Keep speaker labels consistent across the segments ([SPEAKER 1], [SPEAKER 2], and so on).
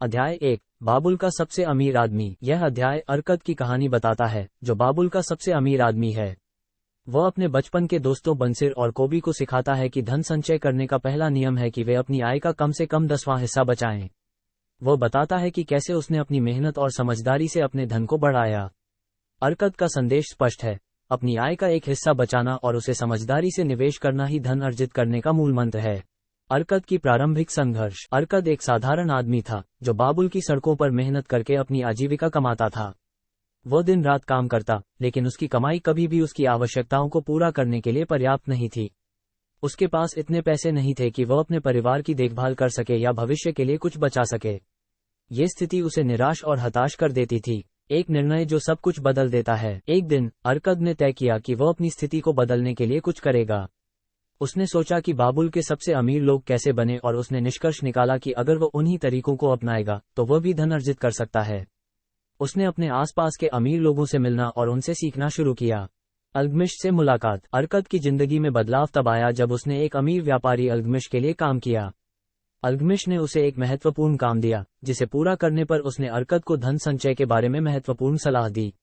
[SPEAKER 1] अध्याय 1 बाबुल का सबसे अमीर आदमी। यह अध्याय अरकद की कहानी बताता है, जो बाबुल का सबसे अमीर आदमी है। वह अपने बचपन के दोस्तों बंसिर और कोबी को सिखाता है कि धन संचय करने का पहला नियम है कि वे अपनी आय का कम से कम 10वां हिस्सा बचाएं। वह बताता है कि कैसे उसने अपनी मेहनत और समझदारी से अपने धन को बढ़ाया। अरकद का संदेश स्पष्ट है, अपनी आय का एक हिस्सा बचाना और उसे समझदारी से निवेश करना ही धन अर्जित करने का मूल मंत्र है। अरकद की प्रारंभिक संघर्ष। अरकद एक साधारण आदमी था, जो बाबुल की सड़कों पर मेहनत करके अपनी आजीविका कमाता था। वह दिन रात काम करता, लेकिन उसकी कमाई कभी भी उसकी आवश्यकताओं को पूरा करने के लिए पर्याप्त नहीं थी। उसके पास इतने पैसे नहीं थे कि वह अपने परिवार की देखभाल कर सके या भविष्य के लिए कुछ बचा सके। ये स्थिति उसे निराश और हताश कर देती थी। एक निर्णय जो सब कुछ बदल देता है। एक दिन अरकद ने तय किया कि वह अपनी स्थिति को बदलने के लिए कुछ करेगा। उसने सोचा कि बाबुल के सबसे अमीर लोग कैसे बने, और उसने निष्कर्ष निकाला कि अगर वह उन्हीं तरीकों को अपनाएगा तो वह भी धन अर्जित कर सकता है। उसने अपने आसपास के अमीर लोगों से मिलना और उनसे सीखना शुरू किया। अल्गमिश से मुलाकात। अरकद की जिंदगी में बदलाव तब आया जब उसने एक अमीर व्यापारी अल्गमिश के लिए काम किया। अल्गमिश ने उसे एक महत्वपूर्ण काम दिया, जिसे पूरा करने पर उसने अरकद को धन संचय के बारे में महत्वपूर्ण सलाह दी।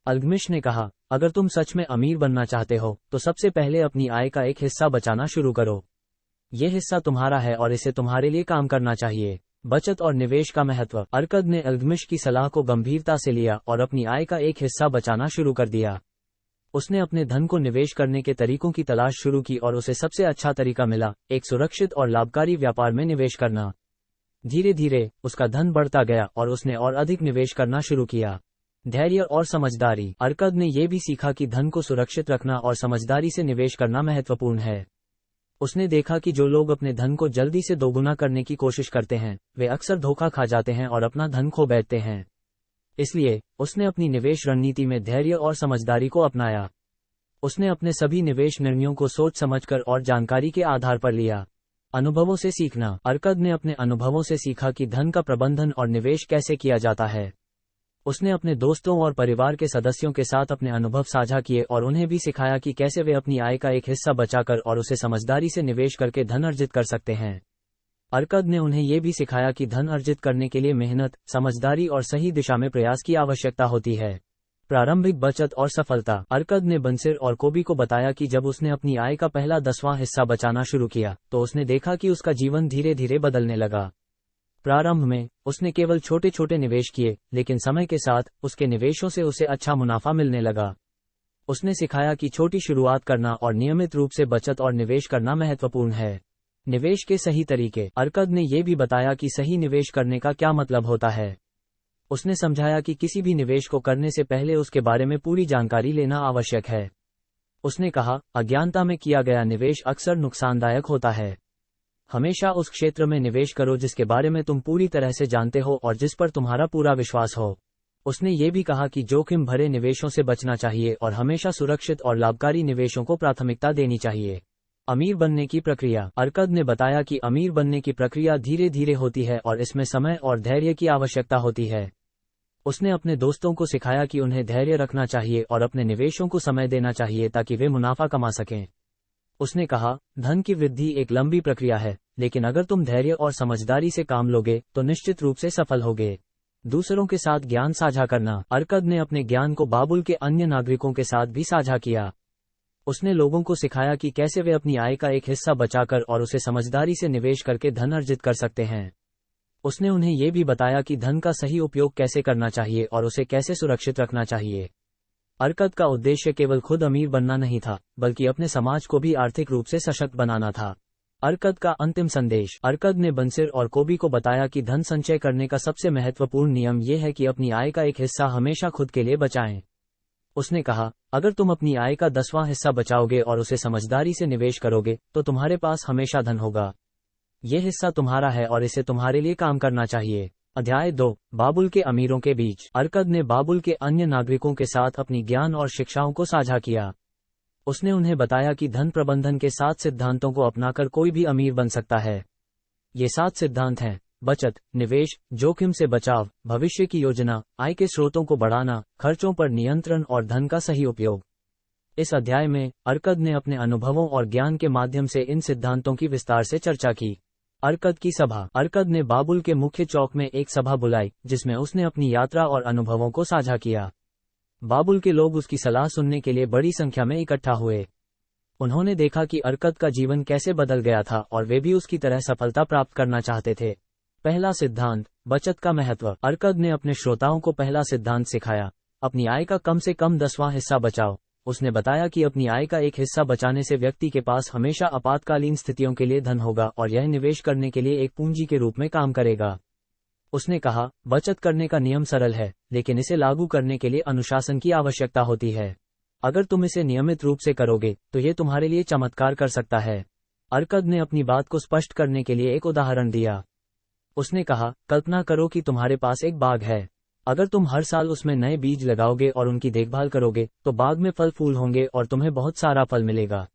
[SPEAKER 1] अल्गमिश ने कहा, अगर तुम सच में अमीर बनना चाहते हो तो सबसे पहले अपनी आय का एक हिस्सा बचाना शुरू करो। ये हिस्सा तुम्हारा है और इसे तुम्हारे लिए काम करना चाहिए। बचत और निवेश का महत्व। अरकद ने अल्गमिश की सलाह को गंभीरता से लिया और अपनी आय का एक हिस्सा बचाना शुरू कर दिया। उसने अपने धन को निवेश करने के तरीकों की तलाश शुरू की और उसे सबसे अच्छा तरीका मिला, एक सुरक्षित और लाभकारी व्यापार में निवेश करना। धीरे धीरे उसका धन बढ़ता गया और उसने और अधिक निवेश करना शुरू किया। धैर्य और समझदारी। अरकद ने यह भी सीखा कि धन को सुरक्षित रखना और समझदारी से निवेश करना महत्वपूर्ण है। उसने देखा कि जो लोग अपने धन को जल्दी से दोगुना करने की कोशिश करते हैं, वे अक्सर धोखा खा जाते हैं और अपना धन खो बैठते हैं। इसलिए उसने अपनी निवेश रणनीति में धैर्य और समझदारी को अपनाया। उसने अपने सभी निवेश निर्णयों को सोच समझकर और जानकारी के आधार पर लिया। अनुभवों से सीखना। अरकद ने अपने अनुभवों से सीखा कि धन का प्रबंधन और निवेश कैसे किया जाता है। उसने अपने दोस्तों और परिवार के सदस्यों के साथ अपने अनुभव साझा किए और उन्हें भी सिखाया कि कैसे वे अपनी आय का एक हिस्सा बचाकर और उसे समझदारी से निवेश करके धन अर्जित कर सकते हैं। अरकद ने उन्हें यह भी सिखाया कि धन अर्जित करने के लिए मेहनत, समझदारी और सही दिशा में प्रयास की आवश्यकता होती है। प्रारंभिक बचत और सफलता। अरकद ने बंसिर और कोबी को बताया कि जब उसने अपनी आय का पहला 10वां हिस्सा बचाना शुरू किया तो उसने देखा कि उसका जीवन धीरे धीरे बदलने लगा। प्रारंभ में उसने केवल छोटे छोटे निवेश किए, लेकिन समय के साथ उसके निवेशों से उसे अच्छा मुनाफा मिलने लगा। उसने सिखाया कि छोटी शुरुआत करना और नियमित रूप से बचत और निवेश करना महत्वपूर्ण है। निवेश के सही तरीके। अरकद ने यह भी बताया कि सही निवेश करने का क्या मतलब होता है। उसने समझाया कि किसी भी निवेश को करने से पहले उसके बारे में पूरी जानकारी लेना आवश्यक है। उसने कहा, अज्ञानता में किया गया निवेश अक्सर नुकसानदायक होता है। हमेशा उस क्षेत्र में निवेश करो जिसके बारे में तुम पूरी तरह से जानते हो और जिस पर तुम्हारा पूरा विश्वास हो। उसने ये भी कहा कि जोखिम भरे निवेशों से बचना चाहिए और हमेशा सुरक्षित और लाभकारी निवेशों को प्राथमिकता देनी चाहिए। अमीर बनने की प्रक्रिया। अरकद ने बताया कि अमीर बनने की प्रक्रिया धीरे धीरे होती है और इसमें समय और धैर्य की आवश्यकता होती है। उसने अपने दोस्तों को सिखाया कि उन्हें धैर्य रखना चाहिए और अपने निवेशों को समय देना चाहिए ताकि वे मुनाफा कमा सकें। उसने कहा, धन की वृद्धि एक लंबी प्रक्रिया है, लेकिन अगर तुम धैर्य और समझदारी से काम लोगे तो निश्चित रूप से सफल होगे। दूसरों के साथ ज्ञान साझा करना। अरकद ने अपने ज्ञान को बाबुल के अन्य नागरिकों के साथ भी साझा किया। उसने लोगों को सिखाया कि कैसे वे अपनी आय का एक हिस्सा बचाकर और उसे समझदारी से निवेश करके धन अर्जित कर सकते हैं। उसने उन्हें यह भी बताया कि धन का सही उपयोग कैसे करना चाहिए और उसे कैसे सुरक्षित रखना चाहिए। अरकद का उद्देश्य केवल खुद अमीर बनना नहीं था, बल्कि अपने समाज को भी आर्थिक रूप से सशक्त बनाना था। अरकद का अंतिम संदेश। अरकद ने बंसिर और कोबी को बताया कि धन संचय करने का सबसे महत्वपूर्ण नियम यह है कि अपनी आय का एक हिस्सा हमेशा खुद के लिए बचाएं। उसने कहा, अगर तुम अपनी आय का 10वां हिस्सा बचाओगे और उसे समझदारी से निवेश करोगे तो तुम्हारे पास हमेशा धन होगा। यह हिस्सा तुम्हारा है और इसे तुम्हारे लिए काम करना चाहिए। अध्याय 2 बाबुल के अमीरों के बीच। अरकद ने बाबुल के अन्य नागरिकों के साथ अपनी ज्ञान और शिक्षाओं को साझा किया। उसने उन्हें बताया कि धन प्रबंधन के 7 सिद्धांतों को अपनाकर कोई भी अमीर बन सकता है। ये 7 सिद्धांत हैं: बचत, निवेश, जोखिम से बचाव, भविष्य की योजना, आय के स्रोतों को बढ़ाना, खर्चों पर नियंत्रण और धन का सही उपयोग। इस अध्याय में अरकद ने अपने अनुभवों और ज्ञान के माध्यम से इन सिद्धांतों की विस्तार से चर्चा की। अर्कद की सभा। अर्कद ने बाबुल के मुख्य चौक में एक सभा बुलाई, जिसमें उसने अपनी यात्रा और अनुभवों को साझा किया। बाबुल के लोग उसकी सलाह सुनने के लिए बड़ी संख्या में इकट्ठा हुए। उन्होंने देखा कि अर्कद का जीवन कैसे बदल गया था और वे भी उसकी तरह सफलता प्राप्त करना चाहते थे। पहला सिद्धांत, बचत का महत्व। अर्कद ने अपने श्रोताओं को पहला सिद्धांत सिखाया, अपनी आय का कम से कम 10वां हिस्सा बचाओ। उसने बताया कि अपनी आय का एक हिस्सा बचाने से व्यक्ति के पास हमेशा आपातकालीन स्थितियों के लिए धन होगा और यह निवेश करने के लिए एक पूंजी के रूप में काम करेगा। उसने कहा, बचत करने का नियम सरल है, लेकिन इसे लागू करने के लिए अनुशासन की आवश्यकता होती है। अगर तुम इसे नियमित रूप से करोगे तो ये तुम्हारे लिए चमत्कार कर सकता है। अर्कद ने अपनी बात को स्पष्ट करने के लिए एक उदाहरण दिया। उसने कहा, कल्पना करो कि तुम्हारे पास एक बाग है। अगर तुम हर साल उसमें नए बीज लगाओगे और उनकी देखभाल करोगे तो बाग में फल फूल होंगे और तुम्हें बहुत सारा फल मिलेगा।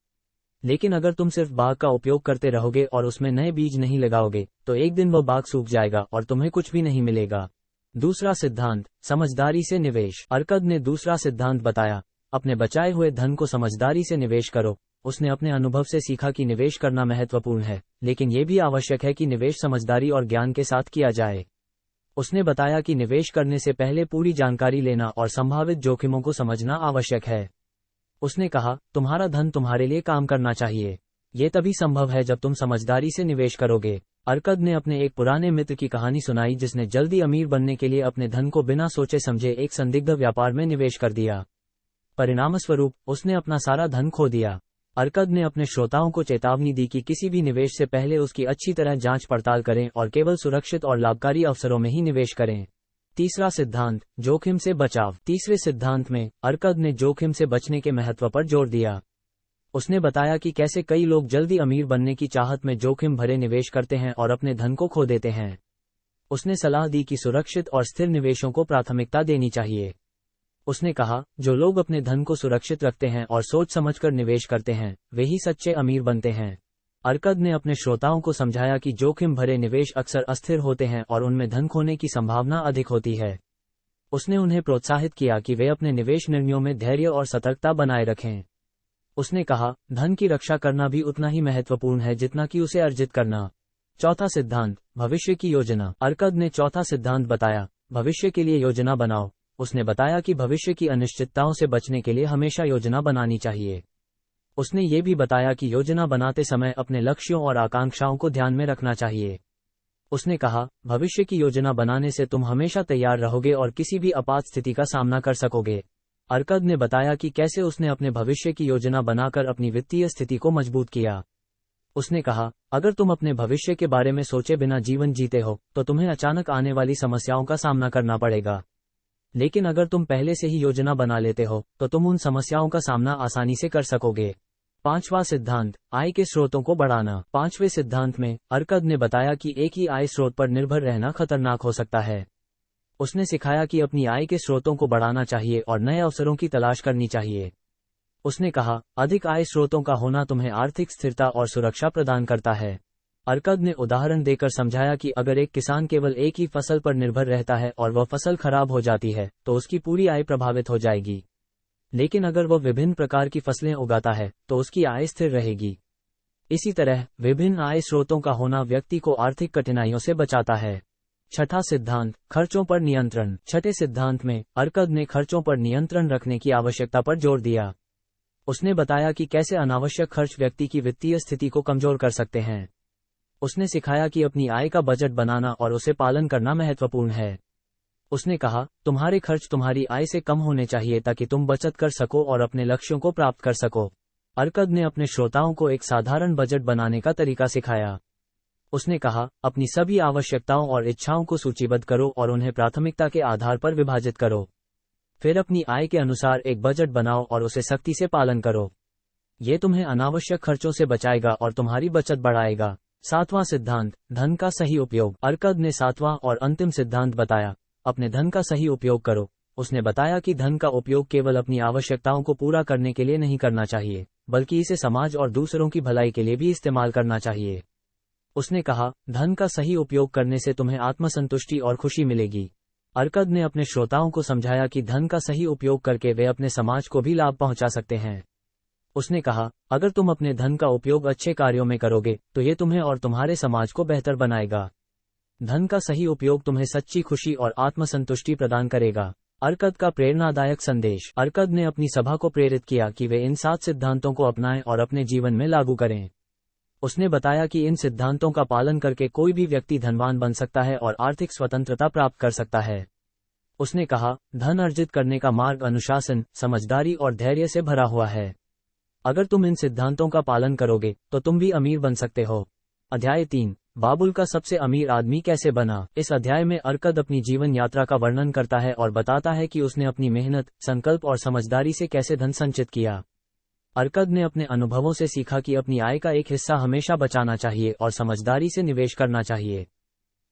[SPEAKER 1] लेकिन अगर तुम सिर्फ बाग का उपयोग करते रहोगे और उसमें नए बीज नहीं लगाओगे तो एक दिन वह बाग सूख जाएगा और तुम्हें कुछ भी नहीं मिलेगा। दूसरा सिद्धांत, समझदारी से निवेश। अर्कद ने दूसरा सिद्धांत बताया, अपने बचाए हुए धन को समझदारी से निवेश करो। उसने अपने अनुभव से सीखा कि निवेश करना महत्वपूर्ण है, लेकिन ये भी आवश्यक है कि निवेश समझदारी और ज्ञान के साथ किया जाए। उसने बताया कि निवेश करने से पहले पूरी जानकारी लेना और संभावित जोखिमों को समझना आवश्यक है। उसने कहा, तुम्हारा धन तुम्हारे लिए काम करना चाहिए। ये तभी संभव है जब तुम समझदारी से निवेश करोगे। अर्कद ने अपने एक पुराने मित्र की कहानी सुनाई जिसने जल्दी अमीर बनने के लिए अपने धन को बिना सोचे समझे एक संदिग्ध व्यापार में निवेश कर दिया। परिणामस्वरूप उसने अपना सारा धन खो दिया। अर्कद ने अपने श्रोताओं को चेतावनी दी कि किसी भी निवेश से पहले उसकी अच्छी तरह जांच पड़ताल करें और केवल सुरक्षित और लाभकारी अवसरों में ही निवेश करें। तीसरा सिद्धांत, जोखिम से बचाव। तीसरे सिद्धांत में अर्कद ने जोखिम से बचने के महत्व पर जोर दिया। उसने बताया कि कैसे कई लोग जल्दी अमीर बनने की चाहत में जोखिम भरे निवेश करते हैं और अपने धन को खो देते हैं। उसने सलाह दी कि सुरक्षित और स्थिर निवेशों को प्राथमिकता देनी चाहिए। उसने कहा, जो लोग अपने धन को सुरक्षित रखते हैं और सोच समझकर निवेश करते हैं, वे ही सच्चे अमीर बनते हैं। अर्कद ने अपने श्रोताओं को समझाया कि जोखिम भरे निवेश अक्सर अस्थिर होते हैं और उनमें धन खोने की संभावना अधिक होती है। उसने उन्हें प्रोत्साहित किया कि वे अपने निवेश निर्णयों में धैर्य और सतर्कता बनाए रखें। उसने कहा, धन की रक्षा करना भी उतना ही महत्वपूर्ण है जितना कि उसे अर्जित करना। चौथा सिद्धांत, भविष्य की योजना। अर्कद ने चौथा सिद्धांत बताया, भविष्य के लिए योजना बनाओ। उसने बताया कि भविष्य की अनिश्चितताओं से बचने के लिए हमेशा योजना बनानी चाहिए। उसने ये भी बताया कि योजना बनाते समय अपने लक्ष्यों और आकांक्षाओं को ध्यान में रखना चाहिए। उसने कहा, भविष्य की योजना बनाने से तुम हमेशा तैयार रहोगे और किसी भी आपात स्थिति का सामना कर सकोगे। अर्कद ने बताया कि कैसे उसने अपने भविष्य की योजना बनाकर अपनी वित्तीय स्थिति को मजबूत किया। उसने कहा, अगर तुम अपने भविष्य के बारे में सोचे बिना जीवन जीते हो तो तुम्हें अचानक आने वाली समस्याओं का सामना करना पड़ेगा। लेकिन अगर तुम पहले से ही योजना बना लेते हो तो तुम उन समस्याओं का सामना आसानी से कर सकोगे। पांचवा सिद्धांत, आय के स्रोतों को बढ़ाना। पांचवें सिद्धांत में अर्कद ने बताया कि एक ही आय स्रोत पर निर्भर रहना खतरनाक हो सकता है। उसने सिखाया कि अपनी आय के स्रोतों को बढ़ाना चाहिए और नए अवसरों की तलाश करनी चाहिए। उसने कहा, अधिक आय स्रोतों का होना तुम्हें आर्थिक स्थिरता और सुरक्षा प्रदान करता है। अर्कद ने उदाहरण देकर समझाया कि अगर एक किसान केवल एक ही फसल पर निर्भर रहता है और वह फसल खराब हो जाती है तो उसकी पूरी आय प्रभावित हो जाएगी। लेकिन अगर वह विभिन्न प्रकार की फसलें उगाता है तो उसकी आय स्थिर रहेगी। इसी तरह विभिन्न आय स्रोतों का होना व्यक्ति को आर्थिक कठिनाइयों से बचाता है। छठा सिद्धांत, खर्चों पर नियंत्रण। छठे सिद्धांत में अर्कद ने खर्चों पर नियंत्रण रखने की आवश्यकता पर जोर दिया। उसने बताया कि कैसे अनावश्यक खर्च व्यक्ति की वित्तीय स्थिति को कमजोर कर सकते हैं। उसने सिखाया कि अपनी आय का बजट बनाना और उसे पालन करना महत्वपूर्ण है। उसने कहा, तुम्हारे खर्च तुम्हारी आय से कम होने चाहिए ताकि तुम बचत कर सको और अपने लक्ष्यों को प्राप्त कर सको। अर्कद ने अपने श्रोताओं को एक साधारण बजट बनाने का तरीका सिखाया। उसने कहा, अपनी सभी आवश्यकताओं और इच्छाओं को सूचीबद्ध करो और उन्हें प्राथमिकता के आधार पर विभाजित करो। फिर अपनी आय के अनुसार एक बजट बनाओ और उसे सख्ती से पालन करो। ये तुम्हें अनावश्यक खर्चों से बचाएगा और तुम्हारी बचत बढ़ाएगा। सातवां सिद्धांत, धन का सही उपयोग। अर्कद ने सातवां और अंतिम सिद्धांत बताया, अपने धन का सही उपयोग करो। उसने बताया कि धन का उपयोग केवल अपनी आवश्यकताओं को पूरा करने के लिए नहीं करना चाहिए, बल्कि इसे समाज और दूसरों की भलाई के लिए भी इस्तेमाल करना चाहिए। उसने कहा, धन का सही उपयोग करने से तुम्हें आत्मसंतुष्टि और खुशी मिलेगी। अर्कद ने अपने श्रोताओं को समझाया कि धन का सही उपयोग करके वे अपने समाज को भी लाभ पहुंचा सकते हैं। उसने कहा, अगर तुम अपने धन का उपयोग अच्छे कार्यों में करोगे तो ये तुम्हें और तुम्हारे समाज को बेहतर बनाएगा। धन का सही उपयोग तुम्हें सच्ची खुशी और आत्मसंतुष्टि प्रदान करेगा। अर्कद का प्रेरणादायक संदेश। अर्कद ने अपनी सभा को प्रेरित किया कि वे इन 7 सिद्धांतों को अपनाएं और अपने जीवन में लागू करें। उसने बताया कि इन सिद्धांतों का पालन करके कोई भी व्यक्ति धनवान बन सकता है और आर्थिक स्वतंत्रता प्राप्त कर सकता है। उसने कहा, धन अर्जित करने का मार्ग अनुशासन, समझदारी और धैर्य से भरा हुआ है। अगर तुम इन सिद्धांतों का पालन करोगे तो तुम भी अमीर बन सकते हो। अध्याय 3, बाबुल का सबसे अमीर आदमी कैसे बना। इस अध्याय में अर्कद अपनी जीवन यात्रा का वर्णन करता है और बताता है कि उसने अपनी मेहनत, संकल्प और समझदारी से कैसे धन संचित किया। अर्कद ने अपने अनुभवों से सीखा कि अपनी आय का एक हिस्सा हमेशा बचाना चाहिए और समझदारी से निवेश करना चाहिए।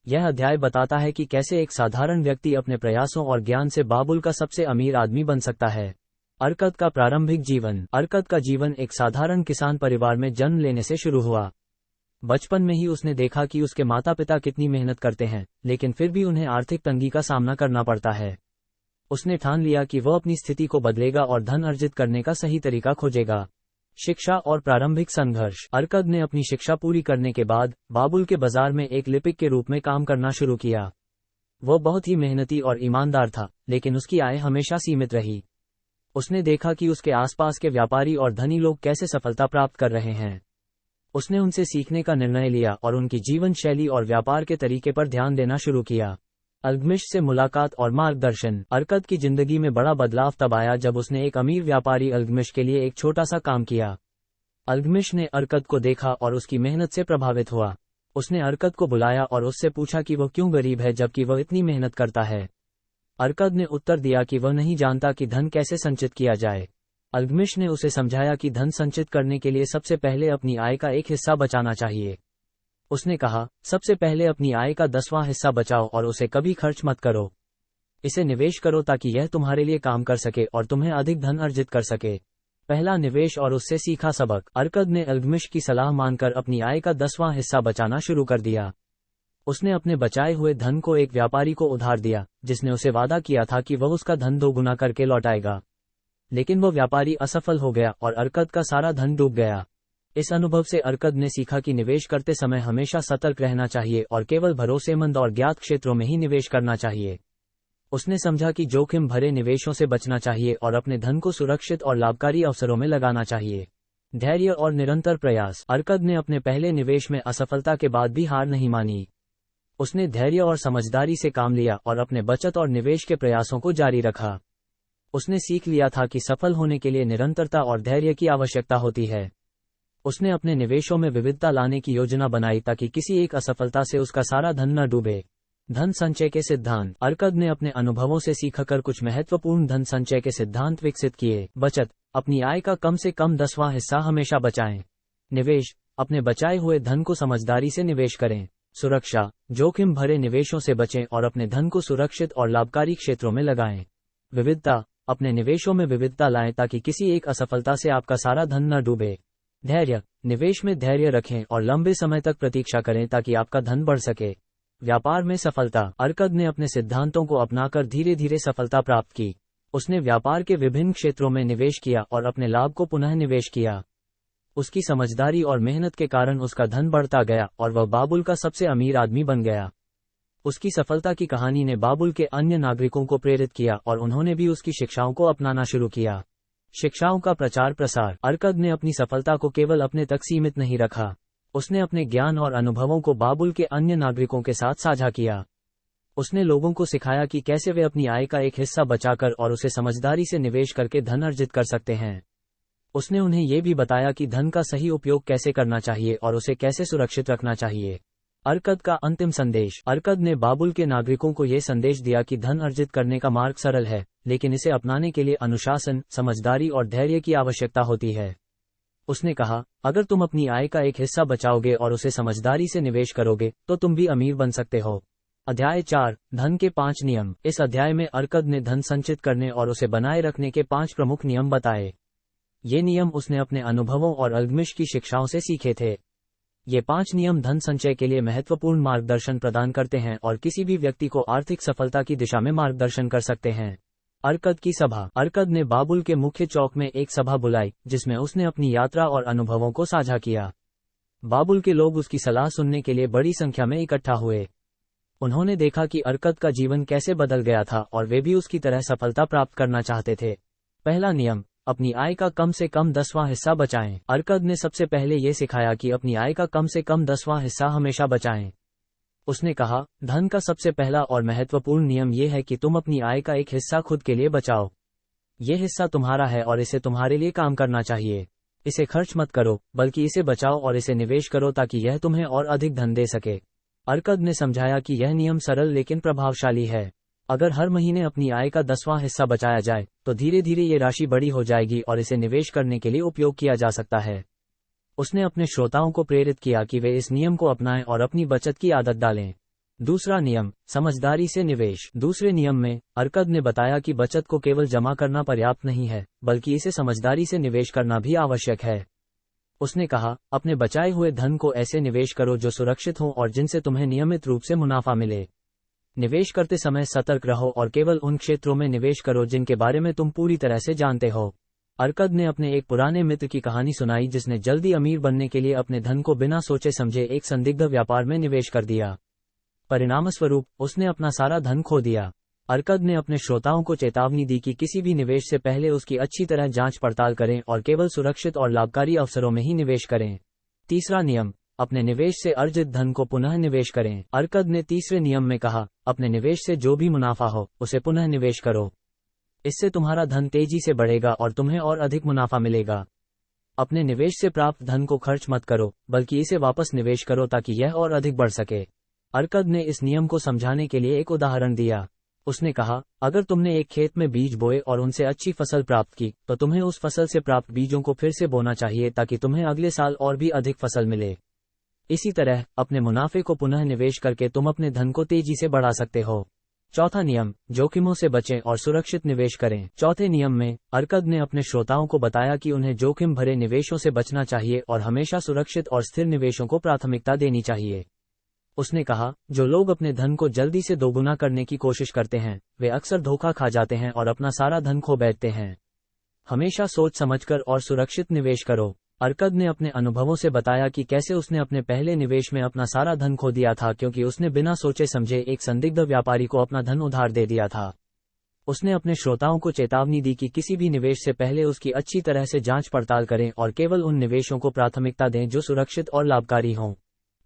[SPEAKER 1] यह अध्याय बताता है कि कैसे एक साधारण व्यक्ति अपने प्रयासों और ज्ञान से बाबुल का सबसे अमीर आदमी बन सकता है। अर्कद का प्रारंभिक जीवन। अर्कद का जीवन एक साधारण किसान परिवार में जन्म लेने से शुरू हुआ। बचपन में ही उसने देखा कि उसके माता पिता कितनी मेहनत करते हैं, लेकिन फिर भी उन्हें आर्थिक तंगी का सामना करना पड़ता है। उसने ठान लिया कि वह अपनी स्थिति को बदलेगा और धन अर्जित करने का सही तरीका खोजेगा। शिक्षा और प्रारंभिक संघर्ष। अर्कद ने अपनी शिक्षा पूरी करने के बाद बाबुल के बाजार में एक लिपिक के रूप में काम करना शुरू किया। वह बहुत ही मेहनती और ईमानदार था, लेकिन उसकी आय हमेशा सीमित रही। उसने देखा कि उसके आसपास के व्यापारी और धनी लोग कैसे सफलता प्राप्त कर रहे हैं। उसने उनसे सीखने का निर्णय लिया और उनकी जीवन शैली और व्यापार के तरीके पर ध्यान देना शुरू किया। अल्तमिश से मुलाकात और मार्गदर्शन। अर्कद की जिंदगी में बड़ा बदलाव तब आया जब उसने एक अमीर व्यापारी अल्तमिश के लिए एक छोटा सा काम किया। अल्तमिश ने अर्कद को देखा और उसकी मेहनत से प्रभावित हुआ। उसने अर्कद को बुलाया और उससे पूछा कि वह क्यों गरीब है जबकि वह इतनी मेहनत करता है। अर्कद ने उत्तर दिया कि वह नहीं जानता कि धन कैसे संचित किया जाए। अल्तमिश ने उसे समझाया कि धन संचित करने के लिए सबसे पहले अपनी आय का एक हिस्सा बचाना चाहिए। उसने कहा, सबसे पहले अपनी आय का 10वां हिस्सा बचाओ और उसे कभी खर्च मत करो। इसे निवेश करो ताकि यह तुम्हारे लिए काम कर सके और तुम्हें अधिक धन अर्जित कर सके। पहला निवेश और उससे सीखा सबक। अर्कद ने अल्तमिश की सलाह मानकर अपनी आय का 10वां हिस्सा बचाना शुरू कर दिया। उसने अपने बचाए हुए धन को एक व्यापारी को उधार दिया, जिसने उसे वादा किया था कि वह उसका धन 2 गुना करके लौटाएगा। लेकिन वह व्यापारी असफल हो गया और अर्कद का सारा धन डूब गया। इस अनुभव से अर्कद ने सीखा कि निवेश करते समय हमेशा सतर्क रहना चाहिए और केवल भरोसेमंद और ज्ञात क्षेत्रों में ही निवेश करना चाहिए। उसने समझा कि जोखिम भरे निवेशों से बचना चाहिए और अपने धन को सुरक्षित और लाभकारी अवसरों में लगाना चाहिए। धैर्य और निरंतर प्रयास। अर्कद ने अपने पहले निवेश में असफलता के बाद भी हार नहीं मानी। उसने धैर्य और समझदारी से काम लिया और अपने बचत और निवेश के प्रयासों को जारी रखा। उसने सीख लिया था कि सफल होने के लिए निरंतरता और धैर्य की आवश्यकता होती है। उसने अपने निवेशों में विविधता लाने की योजना बनाई ताकि किसी एक असफलता से उसका सारा धन न डूबे। धन संचय के सिद्धांत। अर्कद ने अपने अनुभवों से सीखकर कुछ महत्वपूर्ण धन संचय के सिद्धांत विकसित किए। बचत, अपनी आय का कम से कम 10वां हिस्सा हमेशा बचाएं। निवेश, अपने बचाए हुए धन को समझदारी से निवेश करें। सुरक्षा, जोखिम भरे निवेशों से बचें और अपने धन को सुरक्षित और लाभकारी क्षेत्रों में लगाएं। विविधता, अपने निवेशों में विविधता लाएं ताकि किसी एक असफलता से आपका सारा धन न डूबे। धैर्य, निवेश में धैर्य रखें और लंबे समय तक प्रतीक्षा करें ताकि आपका धन बढ़ सके। व्यापार में सफलता। अर्कद ने अपने सिद्धांतों को अपनाकर धीरे धीरे सफलता प्राप्त की। उसने व्यापार के विभिन्न क्षेत्रों में निवेश किया और अपने लाभ को पुनः निवेश किया। उसकी समझदारी और मेहनत के कारण उसका धन बढ़ता गया और वह बाबुल का सबसे अमीर आदमी बन गया। उसकी सफलता की कहानी ने बाबुल के अन्य नागरिकों को प्रेरित किया और उन्होंने भी उसकी शिक्षाओं को अपनाना शुरू किया। शिक्षाओं का प्रचार प्रसार। अर्कद ने अपनी सफलता को केवल अपने तक सीमित नहीं रखा। उसने अपने ज्ञान और अनुभवों को बाबुल के अन्य नागरिकों के साथ साझा किया। उसने लोगों को सिखाया कि कैसे वे अपनी आय का एक हिस्सा बचाकर और उसे समझदारी से निवेश करके धन अर्जित कर सकते हैं। उसने उन्हें ये भी बताया कि धन का सही उपयोग कैसे करना चाहिए और उसे कैसे सुरक्षित रखना चाहिए। अर्कद का अंतिम संदेश। अर्कद ने बाबुल के नागरिकों को यह संदेश दिया कि धन अर्जित करने का मार्ग सरल है, लेकिन इसे अपनाने के लिए अनुशासन, समझदारी और धैर्य की आवश्यकता होती है। उसने कहा, अगर तुम अपनी आय का एक हिस्सा बचाओगे और उसे समझदारी से निवेश करोगे तो तुम भी अमीर बन सकते हो। अध्याय 4, धन के 5 नियम। इस अध्याय में अर्कद ने धन संचित करने और उसे बनाए रखने के 5 प्रमुख नियम बताए। ये नियम उसने अपने अनुभवों और अल्तमिश की शिक्षाओं से सीखे थे। ये 5 नियम धन संचय के लिए महत्वपूर्ण मार्गदर्शन प्रदान करते हैं और किसी भी व्यक्ति को आर्थिक सफलता की दिशा में मार्गदर्शन कर सकते हैं। अर्कद की सभा। अर्कद ने बाबुल के मुख्य चौक में एक सभा बुलाई, जिसमें उसने अपनी यात्रा और अनुभवों को साझा किया। बाबुल के लोग उसकी सलाह सुनने के लिए बड़ी संख्या में इकट्ठा हुए। उन्होंने देखा कि अर्कद का जीवन कैसे बदल गया था और वे भी उसकी तरह सफलता प्राप्त करना चाहते थे। पहला नियम, अपनी आय का कम से कम 10वां हिस्सा बचाएं। अर्कद ने सबसे पहले ये सिखाया कि अपनी आय का कम से कम 10वां हिस्सा हमेशा बचाएं। उसने कहा, धन का सबसे पहला और महत्वपूर्ण नियम यह है कि तुम अपनी आय का एक हिस्सा खुद के लिए बचाओ। ये हिस्सा तुम्हारा है और इसे तुम्हारे लिए काम करना चाहिए। इसे खर्च मत करो, बल्कि इसे बचाओ और इसे निवेश करो ताकि यह तुम्हें और अधिक धन दे सके। अर्कद ने समझाया कि यह नियम सरल लेकिन प्रभावशाली है। अगर हर महीने अपनी आय का 10वां हिस्सा बचाया जाए, तो धीरे धीरे ये राशि बड़ी हो जाएगी और इसे निवेश करने के लिए उपयोग किया जा सकता है। उसने अपने श्रोताओं को प्रेरित किया कि वे इस नियम को अपनाएं और अपनी बचत की आदत डालें। दूसरा नियम, समझदारी से निवेश। दूसरे नियम में अर्कद ने बताया कि बचत को केवल जमा करना पर्याप्त नहीं है, बल्कि इसे समझदारी से निवेश करना भी आवश्यक है। उसने कहा, अपने बचाए हुए धन को ऐसे निवेश करो जो सुरक्षित हों और जिनसे तुम्हें नियमित रूप से मुनाफा मिले। निवेश करते समय सतर्क रहो और केवल उन क्षेत्रों में निवेश करो जिनके बारे में तुम पूरी तरह से जानते हो। अर्कद ने अपने एक पुराने मित्र की कहानी सुनाई जिसने जल्दी अमीर बनने के लिए अपने धन को बिना सोचे समझे एक संदिग्ध व्यापार में निवेश कर दिया। परिणामस्वरूप उसने अपना सारा धन खो दिया। अर्कद ने अपने श्रोताओं को चेतावनी दी कि किसी भी निवेश से पहले उसकी अच्छी तरह जांच पड़ताल करें और केवल सुरक्षित और लाभकारी अवसरों में ही निवेश करें। तीसरा नियम, अपने निवेश से अर्जित धन को पुनः निवेश करें। अर्कद ने तीसरे नियम में कहा, अपने निवेश से जो भी मुनाफा हो उसे पुनः निवेश करो। इससे तुम्हारा धन तेजी से बढ़ेगा और तुम्हें और अधिक मुनाफा मिलेगा। अपने निवेश से प्राप्त धन को खर्च मत करो, बल्कि इसे वापस निवेश करो ताकि यह और अधिक बढ़ सके। अर्कद ने इस नियम को समझाने के लिए एक उदाहरण दिया। उसने कहा, अगर तुमने एक खेत में बीज बोए और उनसे अच्छी फसल प्राप्त की, तो तुम्हें उस फसल से प्राप्त बीजों को फिर से बोना चाहिए ताकि तुम्हें अगले साल और भी अधिक फसल मिले। इसी तरह अपने मुनाफे को पुनः निवेश करके तुम अपने धन को तेजी से बढ़ा सकते हो। चौथा नियम, जोखिमों से बचें और सुरक्षित निवेश करें। चौथे नियम में अर्कद ने अपने श्रोताओं को बताया कि उन्हें जोखिम भरे निवेशों से बचना चाहिए और हमेशा सुरक्षित और स्थिर निवेशों को प्राथमिकता देनी चाहिए। उसने कहा, जो लोग अपने धन को जल्दी से दोगुना करने की कोशिश करते हैं, वे अक्सर धोखा खा जाते हैं और अपना सारा धन खो बैठते हैं। हमेशा सोच समझकर और सुरक्षित निवेश करो। अर्कद ने अपने अनुभवों से बताया कि कैसे उसने अपने पहले निवेश में अपना सारा धन खो दिया था क्योंकि उसने बिना सोचे समझे एक संदिग्ध व्यापारी को अपना धन उधार दे दिया था। उसने अपने श्रोताओं को चेतावनी दी कि किसी भी निवेश से पहले उसकी अच्छी तरह से जांच पड़ताल करें और केवल उन निवेशों को प्राथमिकता दें जो सुरक्षित और लाभकारी हों।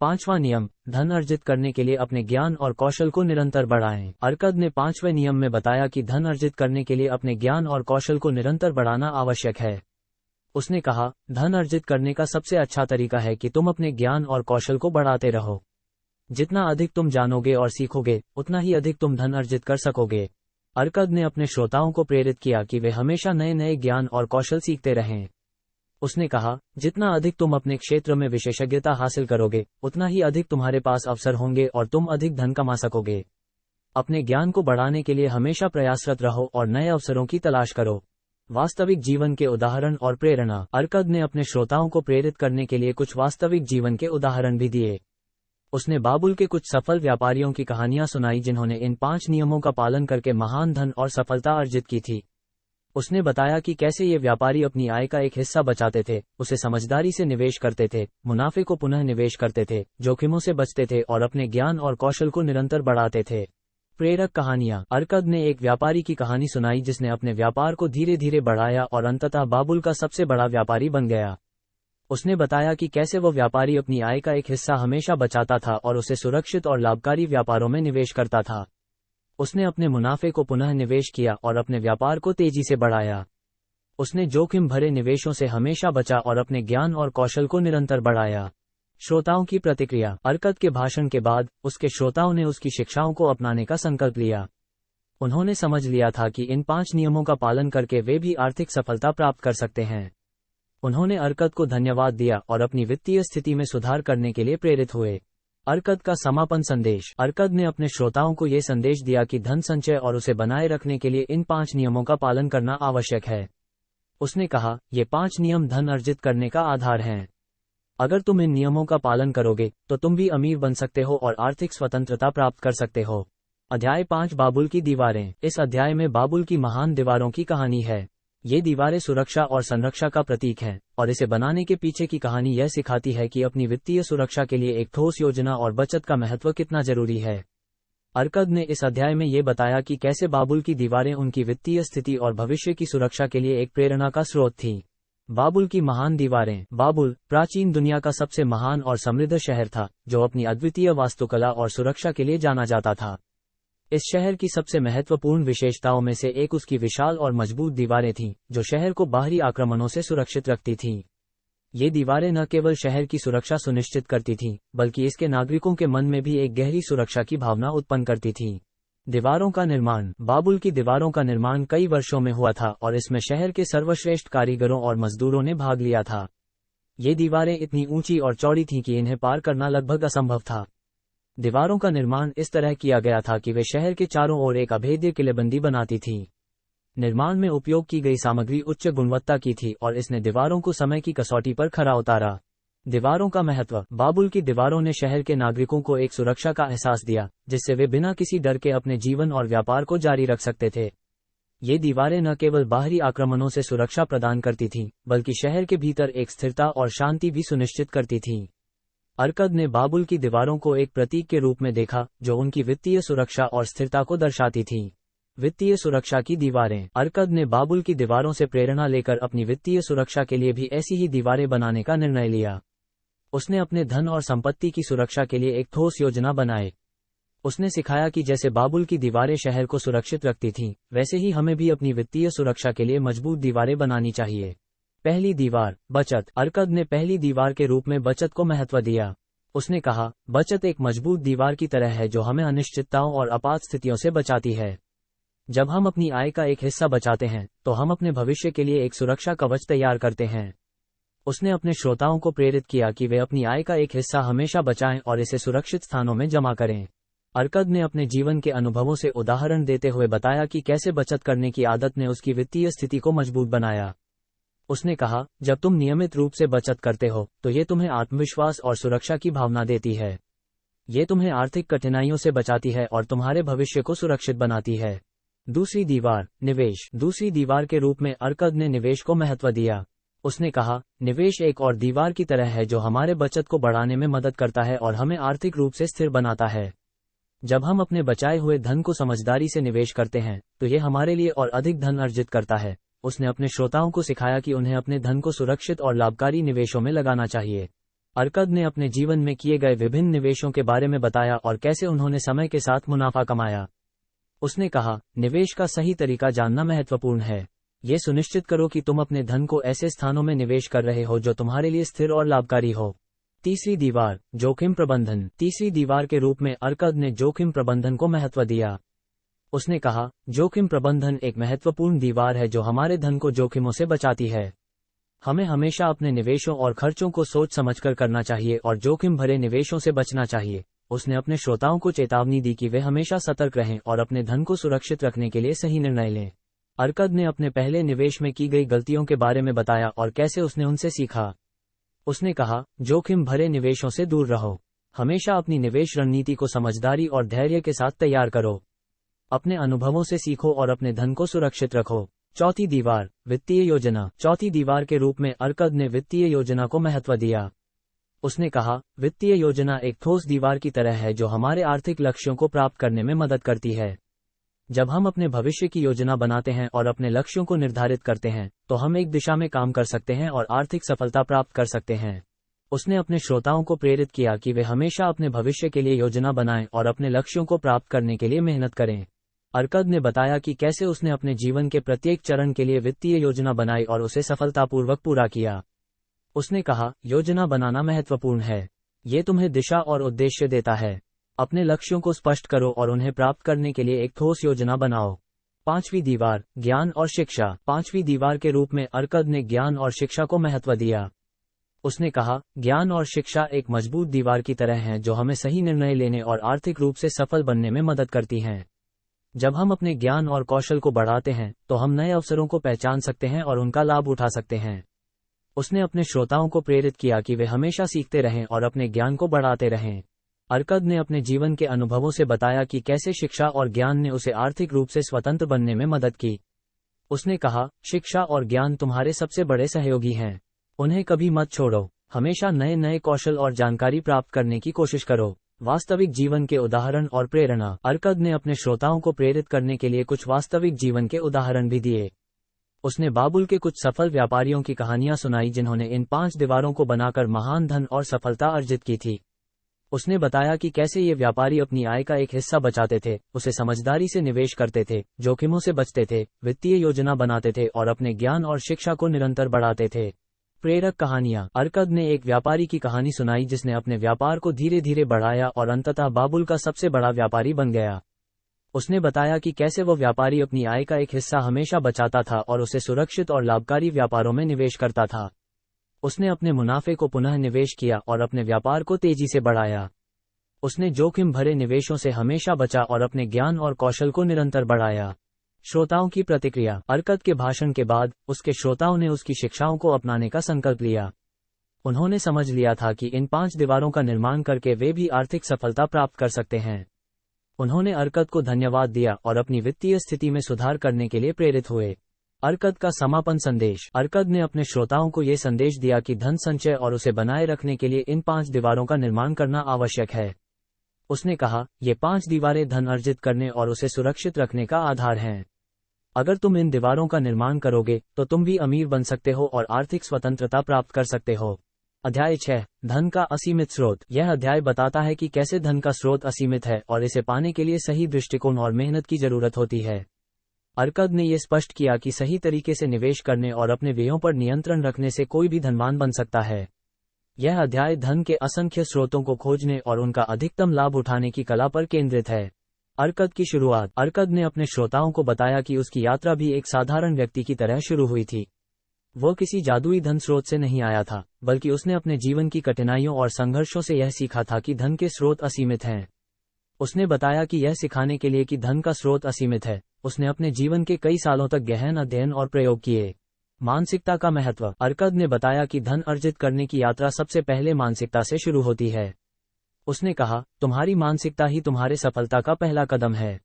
[SPEAKER 1] पांचवां नियम, धन अर्जित करने के लिए अपने ज्ञान और कौशल को निरंतर बढ़ाएं। अर्कद ने पांचवें नियम में बताया कि धन अर्जित करने के लिए अपने ज्ञान और कौशल को निरंतर बढ़ाना आवश्यक है। उसने कहा, धन अर्जित करने का सबसे अच्छा तरीका है कि तुम अपने ज्ञान और कौशल को बढ़ाते रहो। जितना अधिक तुम जानोगे और सीखोगे, उतना ही अधिक तुम धन अर्जित कर सकोगे। अर्कद ने अपने श्रोताओं को प्रेरित किया कि वे हमेशा नए नए ज्ञान और कौशल सीखते रहें। उसने कहा, जितना अधिक तुम अपने क्षेत्र में विशेषज्ञता हासिल करोगे, उतना ही अधिक तुम्हारे पास अवसर होंगे और तुम अधिक धन कमा सकोगे। अपने ज्ञान को बढ़ाने के लिए हमेशा प्रयासरत रहो और नए अवसरों की तलाश करो। वास्तविक जीवन के उदाहरण और प्रेरणा। अर्कद ने अपने श्रोताओं को प्रेरित करने के लिए कुछ वास्तविक जीवन के उदाहरण भी दिए। उसने बाबुल के कुछ सफल व्यापारियों की कहानियां सुनाई जिन्होंने इन 5 नियमों का पालन करके महान धन और सफलता अर्जित की थी। उसने बताया कि कैसे ये व्यापारी अपनी आय का एक हिस्सा बचाते थे, उसे समझदारी से निवेश करते थे, मुनाफे को पुनः निवेश करते थे, जोखिमों से बचते थे और अपने ज्ञान और कौशल को निरंतर बढ़ाते थे। प्रेरक कहानियां। अर्कद ने एक व्यापारी की कहानी सुनाई जिसने अपने व्यापार को धीरे धीरे बढ़ाया और अंततः बाबुल का सबसे बड़ा व्यापारी बन गया। उसने बताया कि कैसे वो व्यापारी अपनी आय का एक हिस्सा हमेशा बचाता था और उसे सुरक्षित और लाभकारी व्यापारों में निवेश करता था। उसने अपने मुनाफे को पुनः निवेश किया और अपने व्यापार को तेजी से बढ़ाया। उसने जोखिम भरे निवेशों से हमेशा बचा और अपने ज्ञान और कौशल को निरंतर बढ़ाया। श्रोताओं की प्रतिक्रिया। अर्कद के भाषण के बाद उसके श्रोताओं ने उसकी शिक्षाओं को अपनाने का संकल्प लिया। उन्होंने समझ लिया था कि इन 5 नियमों का पालन करके वे भी आर्थिक सफलता प्राप्त कर सकते हैं। उन्होंने अर्कद को धन्यवाद दिया और अपनी वित्तीय स्थिति में सुधार करने के लिए प्रेरित हुए। अर्कद का समापन संदेश। अर्कद ने अपने श्रोताओं को यह संदेश दिया कि धन संचय और उसे बनाए रखने के लिए इन 5 नियमों का पालन करना आवश्यक है। उसने कहा, ये 5 नियम धन अर्जित करने का आधार हैं। अगर तुम इन नियमों का पालन करोगे, तो तुम भी अमीर बन सकते हो और आर्थिक स्वतंत्रता प्राप्त कर सकते हो। अध्याय 5 बाबुल की दीवारें। इस अध्याय में बाबुल की महान दीवारों की कहानी है। ये दीवारें सुरक्षा और संरक्षा का प्रतीक हैं, और इसे बनाने के पीछे की कहानी यह सिखाती है कि अपनी वित्तीय सुरक्षा के लिए एक ठोस योजना और बचत का महत्व कितना जरूरी है। अर्कद ने इस अध्याय में ये बताया कि कैसे बाबुल की दीवारें उनकी वित्तीय स्थिति और भविष्य की सुरक्षा के लिए एक प्रेरणा का स्रोत थीं। बाबुल की महान दीवारें। बाबुल प्राचीन दुनिया का सबसे महान और समृद्ध शहर था, जो अपनी अद्वितीय वास्तुकला और सुरक्षा के लिए जाना जाता था। इस शहर की सबसे महत्वपूर्ण विशेषताओं में से एक उसकी विशाल और मजबूत दीवारें थीं, जो शहर को बाहरी आक्रमणों से सुरक्षित रखती थीं। ये दीवारें न केवल शहर की सुरक्षा सुनिश्चित करती थीं, बल्कि इसके नागरिकों के मन में भी एक गहरी सुरक्षा की भावना उत्पन्न करती थीं। दीवारों का निर्माण। बाबुल की दीवारों का निर्माण कई वर्षों में हुआ था और इसमें शहर के सर्वश्रेष्ठ कारीगरों और मजदूरों ने भाग लिया था। ये दीवारें इतनी ऊंची और चौड़ी थीं कि इन्हें पार करना लगभग असंभव था। दीवारों का निर्माण इस तरह किया गया था कि वे शहर के चारों ओर एक अभेद्य किलेबंदी बनाती थीं। निर्माण में उपयोग की गई सामग्री उच्च गुणवत्ता की थी और इसने दीवारों को समय की कसौटी पर खरा उतारा। दीवारों का महत्व। बाबुल की दीवारों ने शहर के नागरिकों को एक सुरक्षा का एहसास दिया, जिससे वे बिना किसी डर के अपने जीवन और व्यापार को जारी रख सकते थे। ये दीवारें न केवल बाहरी आक्रमणों से सुरक्षा प्रदान करती थीं, बल्कि शहर के भीतर एक स्थिरता और शांति भी सुनिश्चित करती थीं। अर्कद ने बाबुल की दीवारों को एक प्रतीक के रूप में देखा, जो उनकी वित्तीय सुरक्षा और स्थिरता को दर्शाती थी। वित्तीय सुरक्षा की दीवारें। अर्कद ने बाबुल की दीवारों से प्रेरणा लेकर अपनी वित्तीय सुरक्षा के लिए भी ऐसी ही दीवारें बनाने का निर्णय लिया। उसने अपने धन और संपत्ति की सुरक्षा के लिए एक ठोस योजना बनाई। उसने सिखाया कि जैसे बाबुल की दीवारें शहर को सुरक्षित रखती थीं, वैसे ही हमें भी अपनी वित्तीय सुरक्षा के लिए मजबूत दीवारें बनानी चाहिए। पहली दीवार, बचत। अर्कद ने पहली दीवार के रूप में बचत को महत्व दिया। उसने कहा, बचत एक मजबूत दीवार की तरह है जो हमें अनिश्चितताओं और आपात स्थितियों से बचाती है। जब हम अपनी आय का एक हिस्सा बचाते हैं, तो हम अपने भविष्य के लिए एक सुरक्षा कवच तैयार करते हैं। उसने अपने श्रोताओं को प्रेरित किया कि वे अपनी आय का एक हिस्सा हमेशा बचाएं और इसे सुरक्षित स्थानों में जमा करें। अर्कद ने अपने जीवन के अनुभवों से उदाहरण देते हुए बताया कि कैसे बचत करने की आदत ने उसकी वित्तीय स्थिति को मजबूत बनाया। उसने कहा, जब तुम नियमित रूप से बचत करते हो, तो ये तुम्हें आत्मविश्वास और सुरक्षा की भावना देती है। ये तुम्हें आर्थिक कठिनाइयों से बचाती है और तुम्हारे भविष्य को सुरक्षित बनाती है। दूसरी दीवार, निवेश। दूसरी दीवार के रूप में अर्कद ने निवेश को महत्व दिया। उसने कहा, निवेश एक और दीवार की तरह है जो हमारे बचत को बढ़ाने में मदद करता है और हमें आर्थिक रूप से स्थिर बनाता है। जब हम अपने बचाए हुए धन को समझदारी से निवेश करते हैं, तो ये हमारे लिए और अधिक धन अर्जित करता है। उसने अपने श्रोताओं को सिखाया कि उन्हें अपने धन को सुरक्षित और लाभकारी निवेशों में लगाना चाहिए। अर्कद ने अपने जीवन में किए गए विभिन्न निवेशों के बारे में बताया और कैसे उन्होंने समय के साथ मुनाफा कमाया। उसने कहा, निवेश का सही तरीका जानना महत्वपूर्ण है। ये सुनिश्चित करो कि तुम अपने धन को ऐसे स्थानों में निवेश कर रहे हो जो तुम्हारे लिए स्थिर और लाभकारी हो। तीसरी दीवार, जोखिम प्रबंधन। तीसरी दीवार के रूप में अर्कद ने जोखिम प्रबंधन को महत्व दिया। उसने कहा, जोखिम प्रबंधन एक महत्वपूर्ण दीवार है जो हमारे धन को जोखिमों से बचाती है। हमें हमेशा अपने निवेशों और खर्चों को सोच समझकर करना चाहिए और जोखिम भरे निवेशों से बचना चाहिए। उसने अपने श्रोताओं को चेतावनी दी कि वे हमेशा सतर्क रहें और अपने धन को सुरक्षित रखने के लिए सही निर्णय लें। अर्कद ने अपने पहले निवेश में की गई गलतियों के बारे में बताया और कैसे उसने उनसे सीखा। उसने कहा, जोखिम भरे निवेशों से दूर रहो। हमेशा अपनी निवेश रणनीति को समझदारी और धैर्य के साथ तैयार करो। अपने अनुभवों से सीखो और अपने धन को सुरक्षित रखो। चौथी दीवार, वित्तीय योजना। चौथी दीवार के रूप में अर्कद ने वित्तीय योजना को महत्व दिया। उसने कहा, वित्तीय योजना एक ठोस दीवार की तरह है जो हमारे आर्थिक लक्ष्यों को प्राप्त करने में मदद करती है। जब हम अपने भविष्य की योजना बनाते हैं और अपने लक्ष्यों को निर्धारित करते हैं, तो हम एक दिशा में काम कर सकते हैं और आर्थिक सफलता प्राप्त कर सकते हैं। उसने अपने श्रोताओं को प्रेरित किया कि वे हमेशा अपने भविष्य के लिए योजना बनाएं और अपने लक्ष्यों को प्राप्त करने के लिए मेहनत करें। अर्कद ने बताया कि कैसे उसने अपने जीवन के प्रत्येक चरण के लिए वित्तीय योजना बनाई और उसे सफलतापूर्वक पूरा किया। उसने कहा, योजना बनाना महत्वपूर्ण है। ये तुम्हें दिशा और उद्देश्य देता है। अपने लक्ष्यों को स्पष्ट करो और उन्हें प्राप्त करने के लिए एक ठोस योजना बनाओ। पांचवी दीवार, ज्ञान और शिक्षा। पांचवी दीवार के रूप में अर्कद ने ज्ञान और शिक्षा को महत्व दिया। उसने कहा, ज्ञान और शिक्षा एक मजबूत दीवार की तरह हैं जो हमें सही निर्णय लेने और आर्थिक रूप से सफल बनने में मदद करती हैं। जब हम अपने ज्ञान और कौशल को बढ़ाते हैं, तो हम नए अवसरों को पहचान सकते हैं और उनका लाभ उठा सकते हैं। उसने अपने श्रोताओं को प्रेरित किया कि वे हमेशा सीखते रहें और अपने ज्ञान को बढ़ाते रहें। अर्कद ने अपने जीवन के अनुभवों से बताया कि कैसे शिक्षा और ज्ञान ने उसे आर्थिक रूप से स्वतंत्र बनने में मदद की। उसने कहा, शिक्षा और ज्ञान तुम्हारे सबसे बड़े सहयोगी हैं। उन्हें कभी मत छोड़ो। हमेशा नए नए कौशल और जानकारी प्राप्त करने की कोशिश करो। वास्तविक जीवन के उदाहरण और प्रेरणा। अर्कद ने अपने श्रोताओं को प्रेरित करने के लिए कुछ वास्तविक जीवन के उदाहरण भी दिए। उसने बाबुल के कुछ सफल व्यापारियों की कहानियां सुनाई जिन्होंने इन 5 दीवारों को बनाकर महान धन और सफलता अर्जित की थी। उसने बताया कि कैसे ये व्यापारी अपनी आय का एक हिस्सा बचाते थे, उसे समझदारी से निवेश करते थे, जोखिमों से बचते थे, वित्तीय योजना बनाते थे और अपने ज्ञान और शिक्षा को निरंतर बढ़ाते थे। प्रेरक कहानियां। अर्कद ने एक व्यापारी की कहानी सुनाई जिसने अपने व्यापार को धीरे धीरे बढ़ाया और अंततः बाबुल का सबसे बड़ा व्यापारी बन गया। उसने बताया कि कैसे वो व्यापारी अपनी आय का एक हिस्सा हमेशा बचाता था और उसे सुरक्षित और लाभकारी व्यापारों में निवेश करता था। उसने अपने मुनाफे को पुनः निवेश किया और अपने व्यापार को तेजी से बढ़ाया। उसने जोखिम भरे निवेशों से हमेशा बचा और अपने ज्ञान और कौशल को निरंतर बढ़ाया। श्रोताओं की प्रतिक्रिया। अर्कद के भाषण के बाद उसके श्रोताओं ने उसकी शिक्षाओं को अपनाने का संकल्प लिया। उन्होंने समझ लिया था कि इन 5 दीवारों का निर्माण करके वे भी आर्थिक सफलता प्राप्त कर सकते हैं। उन्होंने अर्कद को धन्यवाद दिया और अपनी वित्तीय स्थिति में सुधार करने के लिए प्रेरित हुए। अर्कद का समापन संदेश। अर्कद ने अपने श्रोताओं को यह संदेश दिया कि धन संचय और उसे बनाए रखने के लिए इन 5 दीवारों का निर्माण करना आवश्यक है। उसने कहा, ये 5 दीवारें धन अर्जित करने और उसे सुरक्षित रखने का आधार हैं। अगर तुम इन दीवारों का निर्माण करोगे तो तुम भी अमीर बन सकते हो और आर्थिक स्वतंत्रता प्राप्त कर सकते हो। अध्याय 6। धन का असीमित स्रोत। यह अध्याय बताता है कि कैसे धन का स्रोत असीमित है और इसे पाने के लिए सही दृष्टिकोण और मेहनत की जरूरत होती है। अर्कद ने यह स्पष्ट किया कि सही तरीके से निवेश करने और अपने व्ययों पर नियंत्रण रखने से कोई भी धनवान बन सकता है। यह अध्याय धन के असंख्य स्रोतों को खोजने और उनका अधिकतम लाभ उठाने की कला पर केंद्रित है। अर्कद की शुरुआत। अर्कद ने अपने श्रोताओं को बताया कि उसकी यात्रा भी एक साधारण व्यक्ति की तरह शुरू हुई थी। वो किसी जादुई धन स्रोत से नहीं आया था, बल्कि उसने अपने जीवन की कठिनाइयों और संघर्षों से यह सीखा था कि धन के स्रोत असीमित हैं। उसने बताया कि यह सिखाने के लिए कि धन का स्रोत असीमित है, उसने अपने जीवन के कई सालों तक गहन अध्ययन और प्रयोग किए। मानसिकता का महत्व। अर्कद ने बताया कि धन अर्जित करने की यात्रा सबसे पहले मानसिकता से शुरू होती है। उसने कहा, तुम्हारी मानसिकता ही तुम्हारे सफलता का पहला कदम है।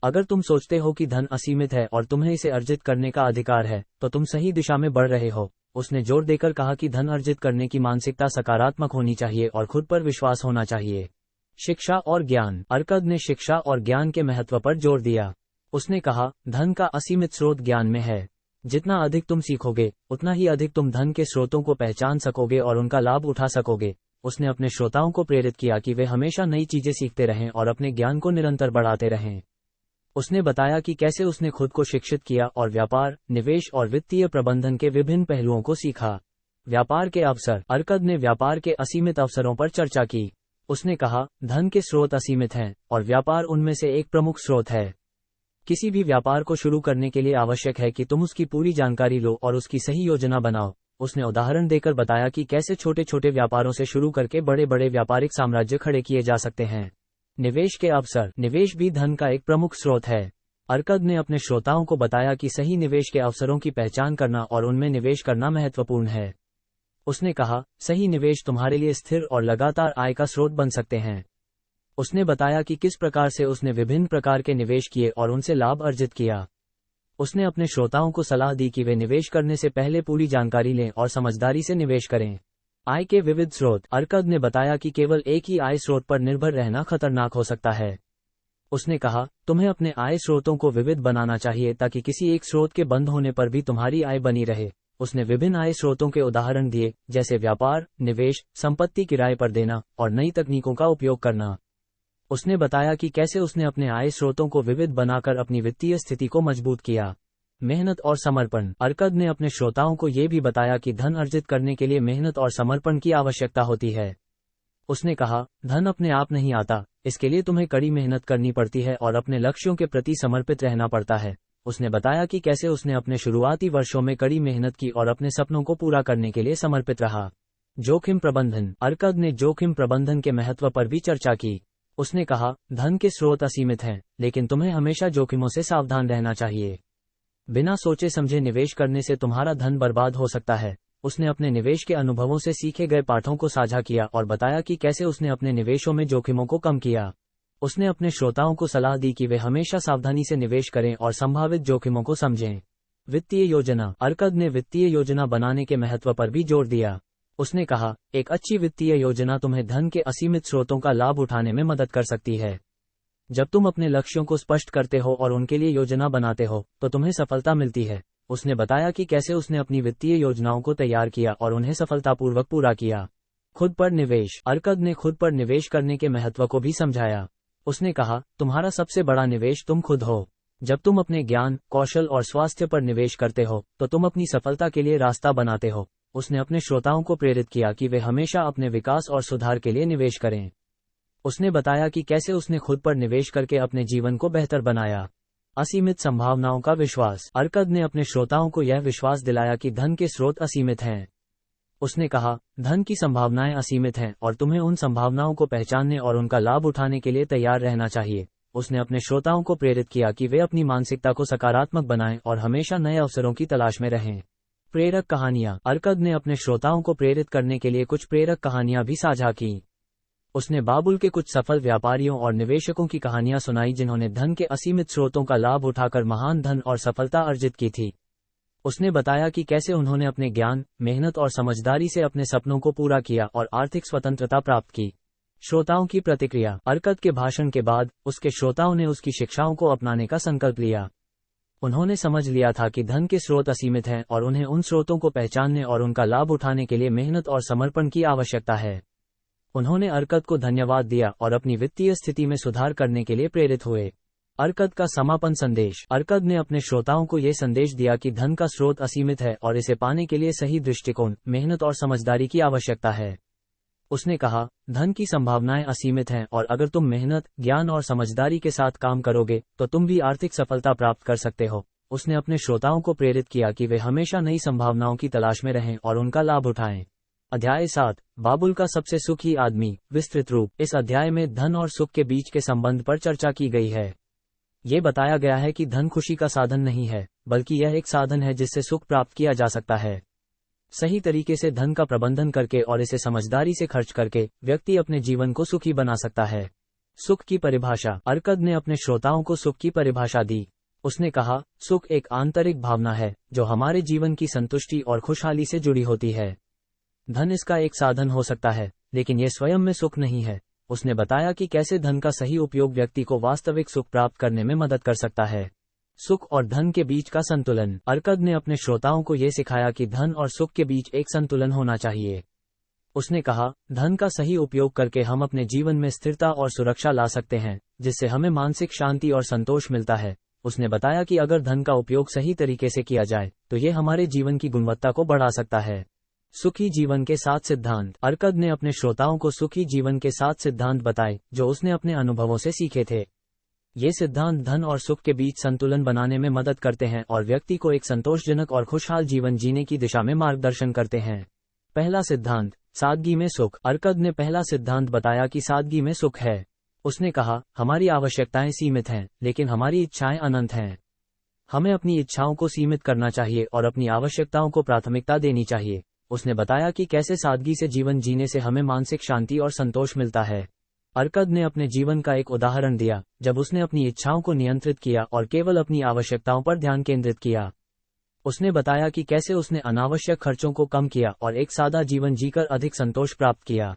[SPEAKER 1] अगर तुम सोचते हो कि धन असीमित है और तुम्हें इसे अर्जित करने का अधिकार है, तो तुम सही दिशा में बढ़ रहे हो। उसने जोर देकर कहा कि धन अर्जित करने की मानसिकता सकारात्मक होनी चाहिए और खुद पर विश्वास होना चाहिए। शिक्षा और ज्ञान। अर्कद ने शिक्षा और ज्ञान के महत्व पर जोर दिया। उसने कहा, धन का असीमित स्रोत ज्ञान में है। जितना अधिक तुम सीखोगे, उतना ही अधिक तुम धन के स्रोतों को पहचान सकोगे और उनका लाभ उठा सकोगे। उसने अपने श्रोताओं को प्रेरित किया कि वे हमेशा नई चीजें सीखते रहें और अपने ज्ञान को निरंतर बढ़ाते रहें। उसने बताया कि कैसे उसने खुद को शिक्षित किया और व्यापार, निवेश और वित्तीय प्रबंधन के विभिन्न पहलुओं को सीखा। व्यापार के अवसर। अर्कद ने व्यापार के असीमित अवसरों पर चर्चा की। उसने कहा, धन के स्रोत असीमित हैं और व्यापार उनमें से एक प्रमुख स्रोत है। किसी भी व्यापार को शुरू करने के लिए आवश्यक है कि तुम उसकी पूरी जानकारी लो और उसकी सही योजना बनाओ। उसने उदाहरण देकर बताया कि कैसे छोटे छोटे व्यापारों से शुरू करके बड़े बड़े व्यापारिक साम्राज्य खड़े किए जा सकते हैं। निवेश के अवसर। निवेश भी धन का एक प्रमुख स्रोत है। अर्कद ने अपने श्रोताओं को बताया कि सही निवेश के अवसरों की पहचान करना और उनमें निवेश करना महत्वपूर्ण है। उसने कहा, सही निवेश तुम्हारे लिए स्थिर और लगातार आय का स्रोत बन सकते हैं। उसने बताया कि किस प्रकार से उसने विभिन्न प्रकार के निवेश किए और उनसे लाभ अर्जित किया। उसने अपने श्रोताओं को सलाह दी कि वे निवेश करने से पहले पूरी जानकारी लें और समझदारी से निवेश करें। आय के विविध स्रोत। अर्कद ने बताया कि केवल एक ही आय स्रोत पर निर्भर रहना खतरनाक हो सकता है। उसने कहा, तुम्हें अपने आय स्रोतों को विविध बनाना चाहिए ताकि किसी एक स्रोत के बंद होने पर भी तुम्हारी आय बनी रहे। उसने विभिन्न आय स्रोतों के उदाहरण दिए, जैसे व्यापार, निवेश, संपत्ति किराए पर देना और नई तकनीकों का उपयोग करना। उसने बताया कि कैसे उसने अपने आय स्रोतों को विविध बनाकर अपनी वित्तीय स्थिति को मजबूत किया। मेहनत और समर्पण। अर्कद ने अपने श्रोताओं को यह भी बताया कि धन अर्जित करने के लिए मेहनत और समर्पण की आवश्यकता होती है। उसने कहा, धन अपने आप नहीं आता, इसके लिए तुम्हें कड़ी मेहनत करनी पड़ती है और अपने लक्ष्यों के प्रति समर्पित रहना पड़ता है। उसने बताया कि कैसे उसने अपने शुरुआती वर्षों में कड़ी मेहनत की और अपने सपनों को पूरा करने के लिए समर्पित रहा। जोखिम प्रबंधन। अर्कद ने जोखिम प्रबंधन के महत्व पर भी चर्चा की। उसने कहा, धन के स्रोत असीमित हैं, लेकिन तुम्हें हमेशा जोखिमों से सावधान रहना चाहिए। बिना सोचे समझे निवेश करने से तुम्हारा धन बर्बाद हो सकता है, उसने अपने निवेश के अनुभवों से सीखे गए पाठों को साझा किया और बताया कि कैसे उसने अपने निवेशों में जोखिमों को कम किया। उसने अपने श्रोताओं को सलाह दी कि वे हमेशा सावधानी से निवेश करें और संभावित जोखिमों को समझें। वित्तीय योजना। अर्कद ने वित्तीय योजना बनाने के महत्व पर भी जोर दिया। उसने कहा, एक अच्छी वित्तीय योजना तुम्हें धन के असीमित स्रोतों का लाभ उठाने में मदद कर सकती है। जब तुम अपने लक्ष्यों को स्पष्ट करते हो और उनके लिए योजना बनाते हो तो तुम्हें सफलता मिलती है। उसने बताया कि कैसे उसने अपनी वित्तीय योजनाओं को तैयार किया और उन्हें सफलतापूर्वक पूरा किया। खुद पर निवेश। अर्कद ने खुद पर निवेश करने के महत्व को भी समझाया। उसने कहा, तुम्हारा सबसे बड़ा निवेश तुम खुद हो। जब तुम अपने ज्ञान, कौशल और स्वास्थ्य पर निवेश करते हो तो तुम अपनी सफलता के लिए रास्ता बनाते हो। उसने अपने श्रोताओं को प्रेरित किया कि वे हमेशा अपने विकास और सुधार के लिए निवेश करें। उसने बताया कि कैसे उसने खुद पर निवेश करके अपने जीवन को बेहतर बनाया। असीमित संभावनाओं का विश्वास। अर्कद ने अपने श्रोताओं को यह विश्वास दिलाया कि धन के स्रोत असीमित हैं। उसने कहा, धन की संभावनाएं असीमित हैं और तुम्हें उन संभावनाओं को पहचानने और उनका लाभ उठाने के लिए तैयार रहना चाहिए। उसने अपने श्रोताओं को प्रेरित किया कि वे अपनी मानसिकता को सकारात्मक बनाएं और हमेशा नए अवसरों की तलाश में रहें। प्रेरक कहानियां। अर्कद ने अपने श्रोताओं को प्रेरित करने के लिए कुछ प्रेरक कहानियां भी साझा की। उसने बाबुल के कुछ सफल व्यापारियों और निवेशकों की कहानियां सुनाई जिन्होंने धन के असीमित स्रोतों का लाभ उठाकर महान धन और सफलता अर्जित की थी। उसने बताया कि कैसे उन्होंने अपने ज्ञान, मेहनत और समझदारी से अपने सपनों को पूरा किया और आर्थिक स्वतंत्रता प्राप्त की। श्रोताओं की प्रतिक्रिया। अर्कद के भाषण के बाद उसके श्रोताओं ने उसकी शिक्षाओं को अपनाने का संकल्प लिया। उन्होंने समझ लिया था कि धन के स्रोत असीमित हैं और उन्हें उन स्रोतों को पहचानने और उनका लाभ उठाने के लिए मेहनत और समर्पण की आवश्यकता है। उन्होंने अर्कद को धन्यवाद दिया और अपनी वित्तीय स्थिति में सुधार करने के लिए प्रेरित हुए। अर्कद का समापन संदेश। अर्कद ने अपने श्रोताओं को यह संदेश दिया कि धन का स्रोत असीमित है और इसे पाने के लिए सही दृष्टिकोण, मेहनत और समझदारी की आवश्यकता है। उसने कहा, धन की संभावनाएं असीमित हैं और अगर तुम मेहनत, ज्ञान और समझदारी के साथ काम करोगे तो तुम भी आर्थिक सफलता प्राप्त कर सकते हो। उसने अपने श्रोताओं को प्रेरित किया कि वे हमेशा नई संभावनाओं की तलाश में रहें और उनका लाभ उठाएं। अध्याय 7। बाबुल का सबसे सुखी आदमी। विस्तृत रूप। इस अध्याय में धन और सुख के बीच के संबंध पर चर्चा की गई है। ये बताया गया है कि धन खुशी का साधन नहीं है, बल्कि यह एक साधन है जिससे सुख प्राप्त किया जा सकता है। सही तरीके से धन का प्रबंधन करके और इसे समझदारी से खर्च करके व्यक्ति अपने जीवन को सुखी बना सकता है। सुख की परिभाषा। अर्कद ने अपने श्रोताओं को सुख की परिभाषा दी। उसने कहा, सुख एक आंतरिक भावना है जो हमारे जीवन की संतुष्टि और खुशहाली से जुड़ी होती है। धन इसका एक साधन हो सकता है, लेकिन यह स्वयं में सुख नहीं है। उसने बताया कि कैसे धन का सही उपयोग व्यक्ति को वास्तविक सुख प्राप्त करने में मदद कर सकता है। सुख और धन के बीच का संतुलन। अर्कद ने अपने श्रोताओं को यह सिखाया कि धन और सुख के बीच एक संतुलन होना चाहिए। उसने कहा, धन का सही उपयोग करके हम अपने जीवन में स्थिरता और सुरक्षा ला सकते हैं, जिससे हमें मानसिक शांति और संतोष मिलता है। उसने बताया कि अगर धन का उपयोग सही तरीके से किया जाए तो ये हमारे जीवन की गुणवत्ता को बढ़ा सकता है। सुखी जीवन के 7 सिद्धांत। अर्कद ने अपने श्रोताओं को सुखी जीवन के 7 सिद्धांत बताए जो उसने अपने अनुभवों से सीखे थे। ये सिद्धांत धन और सुख के बीच संतुलन बनाने में मदद करते हैं और व्यक्ति को एक संतोषजनक और खुशहाल जीवन जीने की दिशा में मार्गदर्शन करते हैं। पहला सिद्धांत, सादगी में सुख। अर्कद ने पहला सिद्धांत बताया कि सादगी में सुख है। उसने कहा, हमारी आवश्यकताएं सीमित हैं, लेकिन हमारी इच्छाएं अनंत हैं। हमें अपनी इच्छाओं को सीमित करना चाहिए और अपनी आवश्यकताओं को प्राथमिकता देनी चाहिए। उसने बताया कि कैसे सादगी से जीवन जीने से हमें मानसिक शांति और संतोष मिलता है। अर्कद ने अपने जीवन का एक उदाहरण दिया जब उसने अपनी इच्छाओं को नियंत्रित किया और केवल अपनी आवश्यकताओं पर ध्यान केंद्रित किया। उसने बताया कि कैसे उसने अनावश्यक खर्चों को कम किया और एक सादा जीवन जीकर अधिक संतोष प्राप्त किया।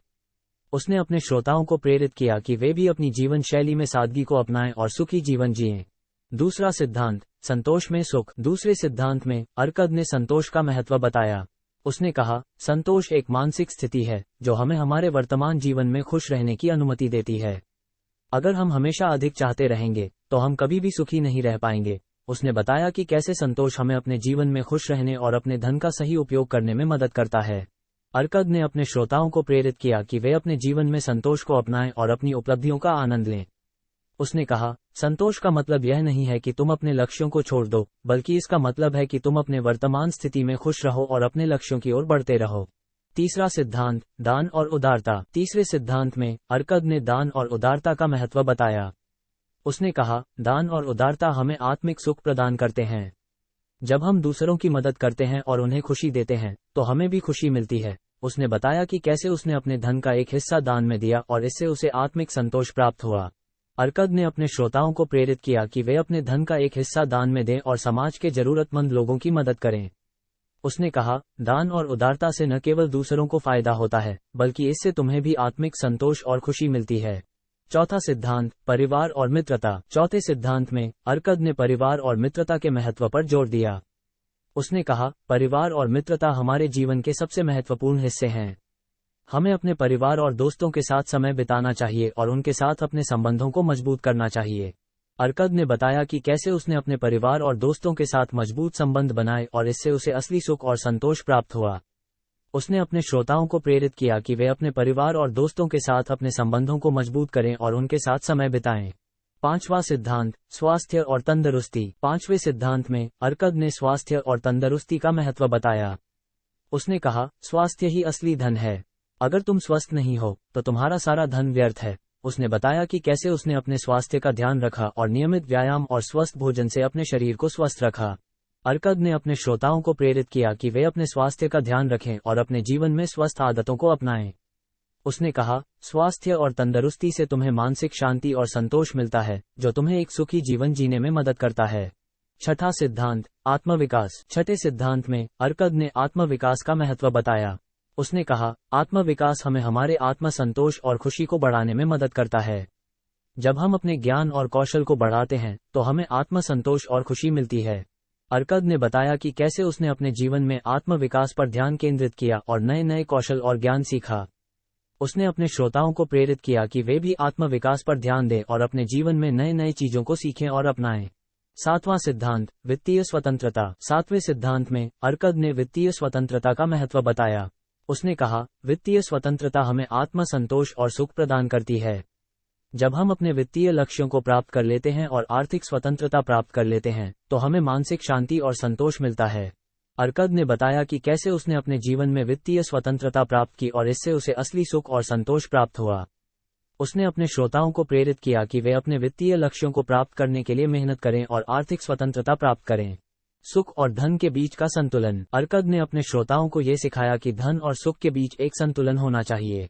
[SPEAKER 1] उसने अपने श्रोताओं को प्रेरित किया कि वे भी अपनी जीवन शैली में सादगी को अपनाएं और सुखी जीवन जिएं। दूसरा सिद्धांत, संतोष में सुख। दूसरे सिद्धांत में अर्कद ने संतोष का महत्व बताया। उसने कहा, संतोष एक मानसिक स्थिति है जो हमें हमारे वर्तमान जीवन में खुश रहने की अनुमति देती है। अगर हम हमेशा अधिक चाहते रहेंगे तो हम कभी भी सुखी नहीं रह पाएंगे। उसने बताया कि कैसे संतोष हमें अपने जीवन में खुश रहने और अपने धन का सही उपयोग करने में मदद करता है। अर्कद ने अपने श्रोताओं को प्रेरित किया कि वे अपने जीवन में संतोष को अपनाएं और अपनी उपलब्धियों का आनंद लें। उसने कहा, संतोष का मतलब यह नहीं है कि तुम अपने लक्ष्यों को छोड़ दो, बल्कि इसका मतलब है कि तुम अपने वर्तमान स्थिति में खुश रहो और अपने लक्ष्यों की ओर बढ़ते रहो। तीसरा सिद्धांत, दान और उदारता। तीसरे सिद्धांत में अर्कद ने दान और उदारता का महत्व बताया। उसने कहा, दान और उदारता हमें आत्मिक सुख प्रदान करते हैं। जब हम दूसरों की मदद करते हैं और उन्हें खुशी देते हैं तो हमें भी खुशी मिलती है। उसने बताया कि कैसे उसने अपने धन का एक हिस्सा दान में दिया और इससे उसे आत्मिक संतोष प्राप्त हुआ। अर्कद ने अपने श्रोताओं को प्रेरित किया कि वे अपने धन का एक हिस्सा दान में दें और समाज के जरूरतमंद लोगों की मदद करें। उसने कहा, दान और उदारता से न केवल दूसरों को फायदा होता है, बल्कि इससे तुम्हें भी आत्मिक संतोष और खुशी मिलती है। चौथा सिद्धांत, परिवार और मित्रता। चौथे सिद्धांत में अर्कद ने परिवार और मित्रता के महत्व पर जोर दिया। उसने कहा, परिवार और मित्रता हमारे जीवन के सबसे महत्वपूर्ण हिस्से हैं। हमें अपने परिवार और दोस्तों के साथ समय बिताना चाहिए और उनके साथ अपने संबंधों को मजबूत करना चाहिए। अर्कद ने बताया कि कैसे उसने अपने परिवार और दोस्तों के साथ मजबूत संबंध बनाए और इससे उसे असली सुख और संतोष प्राप्त हुआ। उसने अपने श्रोताओं को प्रेरित किया कि वे अपने परिवार और दोस्तों के साथ अपने संबंधों को मजबूत करें और उनके साथ समय बिताएं। पांचवा सिद्धांत, स्वास्थ्य और तंदुरुस्ती। पांचवें सिद्धांत में अर्कद ने स्वास्थ्य और तंदुरुस्ती का महत्व बताया। उसने कहा, स्वास्थ्य ही असली धन है। अगर तुम स्वस्थ नहीं हो तो तुम्हारा सारा धन व्यर्थ है। उसने बताया कि कैसे उसने अपने स्वास्थ्य का ध्यान रखा और नियमित व्यायाम और स्वस्थ भोजन से अपने शरीर को स्वस्थ रखा। अर्कद ने अपने श्रोताओं को प्रेरित किया कि वे अपने स्वास्थ्य का ध्यान रखें और अपने जीवन में स्वस्थ आदतों को अपनाएं। उसने कहा, स्वास्थ्य और तंदुरुस्ती से तुम्हें मानसिक शांति और संतोष मिलता है, जो तुम्हें एक सुखी जीवन जीने में मदद करता है। छठा सिद्धांत, आत्मविकास। छठे सिद्धांत में अर्कद ने आत्मविकास का महत्व बताया। उसने कहा, आत्मविकास हमें हमारे आत्म संतोष और खुशी को बढ़ाने में मदद करता है। जब हम अपने ज्ञान और कौशल को बढ़ाते हैं तो हमें आत्म संतोष और खुशी मिलती है। अर्कद ने बताया कि कैसे उसने अपने जीवन में आत्मविकास पर ध्यान केंद्रित किया और नए नए कौशल और ज्ञान सीखा। उसने अपने श्रोताओं को प्रेरित किया कि वे भी आत्मविकास पर ध्यान दें और अपने जीवन में नए नए चीजों को सीखें और अपनाएं। सातवां सिद्धांत, वित्तीय स्वतंत्रता। सातवें सिद्धांत में अर्कद ने वित्तीय स्वतंत्रता का महत्व बताया। उसने कहा, वित्तीय स्वतंत्रता हमें आत्म संतोष और सुख प्रदान करती है। जब हम अपने वित्तीय लक्ष्यों को प्राप्त कर लेते हैं और आर्थिक स्वतंत्रता प्राप्त कर लेते हैं तो हमें मानसिक शांति और संतोष मिलता है। अर्कद ने बताया कि कैसे उसने अपने जीवन में वित्तीय स्वतंत्रता प्राप्त की और इससे उसे असली सुख और संतोष प्राप्त हुआ। उसने अपने श्रोताओं को प्रेरित किया कि वे अपने वित्तीय लक्ष्यों को प्राप्त करने के लिए मेहनत करें और आर्थिक स्वतंत्रता प्राप्त करें। सुख और धन के बीच का संतुलन। अर्कद ने अपने श्रोताओं को यह सिखाया कि धन और सुख के बीच एक संतुलन होना चाहिए।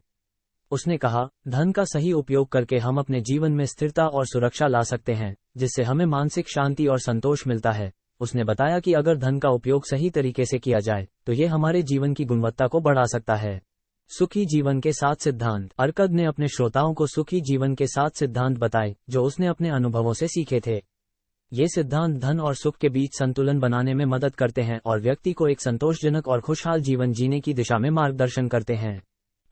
[SPEAKER 1] उसने कहा, धन का सही उपयोग करके हम अपने जीवन में स्थिरता और सुरक्षा ला सकते हैं, जिससे हमें मानसिक शांति और संतोष मिलता है। उसने बताया कि अगर धन का उपयोग सही तरीके से किया जाए तो ये हमारे जीवन की गुणवत्ता को बढ़ा सकता है। सुखी जीवन के 7 सिद्धांत। अर्कद ने अपने श्रोताओं को सुखी जीवन के 7 सिद्धांत बताए जो उसने अपने अनुभवों से सीखे थे। ये सिद्धांत धन और सुख के बीच संतुलन बनाने में मदद करते हैं और व्यक्ति को एक संतोषजनक और खुशहाल जीवन जीने की दिशा में मार्गदर्शन करते हैं।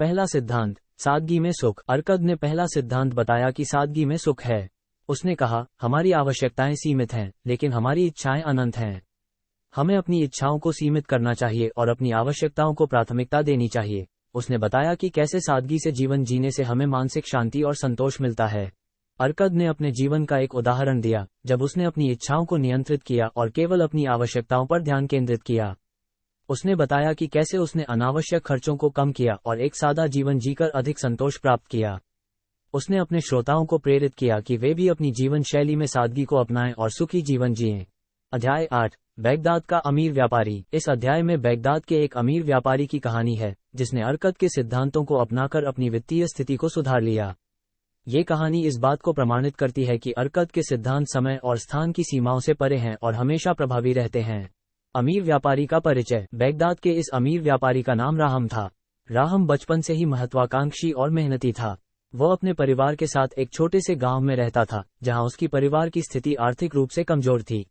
[SPEAKER 1] पहला सिद्धांत, सादगी में सुख। अर्कद ने पहला सिद्धांत बताया कि सादगी में सुख है। उसने कहा, हमारी आवश्यकताएं सीमित हैं, लेकिन हमारी इच्छाएं अनंत हैं। हमें अपनी इच्छाओं को सीमित करना चाहिए और अपनी आवश्यकताओं को प्राथमिकता देनी चाहिए। उसने बताया कि कैसे सादगी से जीवन जीने से हमें मानसिक शांति और संतोष मिलता है। अर्कद ने अपने जीवन का एक उदाहरण दिया जब उसने अपनी इच्छाओं को नियंत्रित किया और केवल अपनी आवश्यकताओं पर ध्यान केंद्रित किया। उसने बताया कि कैसे उसने अनावश्यक खर्चों को कम किया और एक सादा जीवन जीकर अधिक संतोष प्राप्त किया। उसने अपने श्रोताओं को प्रेरित किया कि वे भी अपनी जीवन शैली में सादगी को अपनाएं और सुखी जीवन जिएं। अध्याय 8, बगदाद का अमीर व्यापारी। इस अध्याय में बगदाद के एक अमीर व्यापारी की कहानी है जिसने अर्कद के सिद्धांतों को अपनाकर अपनी वित्तीय स्थिति को सुधार लिया। ये कहानी इस बात को प्रमाणित करती है कि अर्कद के सिद्धांत समय और स्थान की सीमाओं से परे हैं और हमेशा प्रभावी रहते हैं। अमीर व्यापारी का परिचय। बगदाद के इस अमीर व्यापारी का नाम राहम था। राहम बचपन से ही महत्वाकांक्षी और मेहनती था। वह अपने परिवार के साथ एक छोटे से गांव में रहता था जहां उसकी परिवार की स्थिति आर्थिक रूप से कमजोर थी।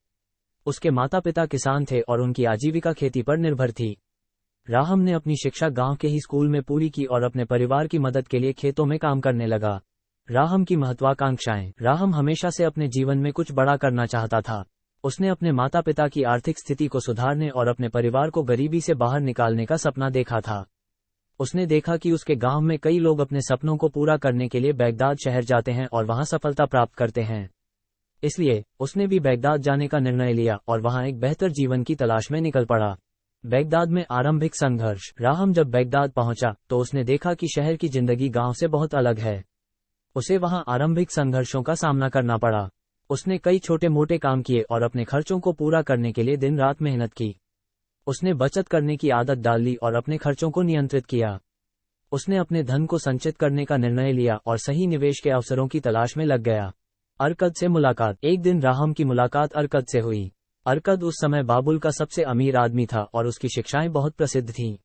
[SPEAKER 1] उसके माता पिता किसान थे और उनकी आजीविका खेती पर निर्भर थी। राहम ने अपनी शिक्षा गांव के ही स्कूल में पूरी की और अपने परिवार की मदद के लिए खेतों में काम करने लगा। राहम की महत्वाकांक्षाएं। राहम हमेशा से अपने जीवन में कुछ बड़ा करना चाहता था। उसने अपने माता पिता की आर्थिक स्थिति को सुधारने और अपने परिवार को गरीबी से बाहर निकालने का सपना देखा था। उसने देखा कि उसके गांव में कई लोग अपने सपनों को पूरा करने के लिए बगदाद शहर जाते हैं और वहां सफलता प्राप्त करते हैं। इसलिए उसने भी बगदाद जाने का निर्णय लिया और वहां एक बेहतर जीवन की तलाश में निकल पड़ा। बगदाद में आरंभिक संघर्ष। राहम जब बगदाद पहुंचा तो उसने देखा कि शहर की जिंदगी गांव से बहुत अलग है। उसे वहां आरंभिक संघर्षों का सामना करना पड़ा। उसने कई छोटे मोटे काम किए और अपने खर्चों को पूरा करने के लिए दिन रात मेहनत की। उसने बचत करने की आदत डाल ली और अपने खर्चों को नियंत्रित किया। उसने अपने धन को संचित करने का निर्णय लिया और सही निवेश के अवसरों की तलाश में लग गया। अरकद से मुलाकात। एक दिन राहम की मुलाकात अरकद से हुई। अरकद उस समय बाबुल का सबसे अमीर आदमी था और उसकी शिक्षाएं बहुत प्रसिद्ध थीं।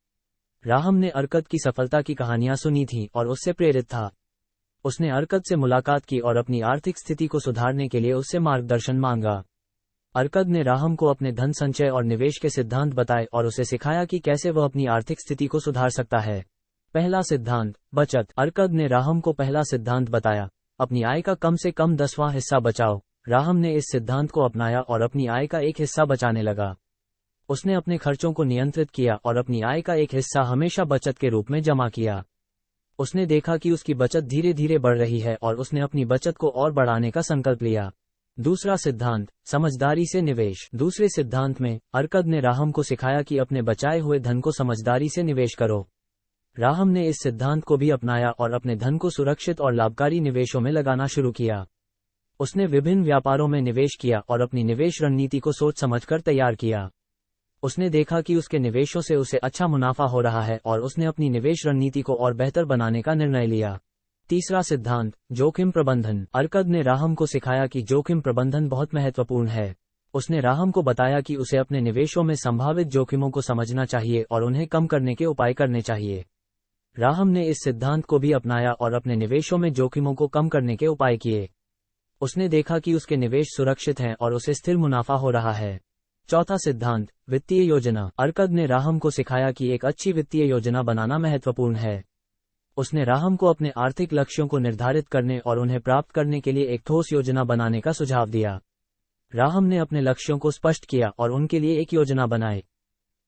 [SPEAKER 1] राहम ने अरकद की सफलता की कहानियां सुनी थीं और उससे प्रेरित था। उसने अरकद से मुलाकात की और अपनी आर्थिक स्थिति को सुधारने के लिए उससे मार्गदर्शन मांगा। अरकद ने राहम को अपने धन संचय और निवेश के सिद्धांत बताए और उसे सिखाया कि कैसे वह अपनी आर्थिक स्थिति को सुधार सकता है। पहला सिद्धांत, बचत। अरकद ने राहम को पहला सिद्धांत बताया, अपनी आय का कम से कम 10वां हिस्सा बचाओ। राहम ने इस सिद्धांत को अपनाया और अपनी आय का एक हिस्सा बचाने लगा। उसने अपने खर्चों को नियंत्रित किया और अपनी आय का एक हिस्सा हमेशा बचत के रूप में जमा किया। उसने देखा कि उसकी बचत धीरे धीरे बढ़ रही है और उसने अपनी बचत को और बढ़ाने का संकल्प लिया। दूसरा सिद्धांत, समझदारी से निवेश। दूसरे सिद्धांत में अरकद ने राहम को सिखाया कि अपने बचाए हुए धन को समझदारी से निवेश करो। राहम ने इस सिद्धांत को भी अपनाया और अपने धन को सुरक्षित और लाभकारी निवेशों में लगाना शुरू किया। उसने विभिन्न व्यापारों में निवेश किया और अपनी निवेश रणनीति को सोच समझकर तैयार किया। उसने देखा कि उसके निवेशों से उसे अच्छा मुनाफा हो रहा है और उसने अपनी निवेश रणनीति को और बेहतर बनाने का निर्णय लिया। तीसरा सिद्धांत, जोखिम प्रबंधन। अरकद ने राहम को सिखाया कि जोखिम प्रबंधन बहुत महत्वपूर्ण है। उसने राहम को बताया कि उसे अपने निवेशों में संभावित जोखिमों को समझना चाहिए और उन्हें कम करने के उपाय करने चाहिए। राहम ने इस सिद्धांत को भी अपनाया और अपने निवेशों में जोखिमों को कम करने के उपाय किए। उसने देखा कि उसके निवेश सुरक्षित हैं और उसे स्थिर मुनाफा हो रहा है। चौथा सिद्धांत, वित्तीय योजना। अरकद ने राहम को सिखाया कि एक अच्छी वित्तीय योजना बनाना महत्वपूर्ण है। उसने राहम को अपने आर्थिक लक्ष्यों को निर्धारित करने और उन्हें प्राप्त करने के लिए एक ठोस योजना बनाने का सुझाव दिया। राहम ने अपने लक्ष्यों को स्पष्ट किया और उनके लिए एक योजना बनाई।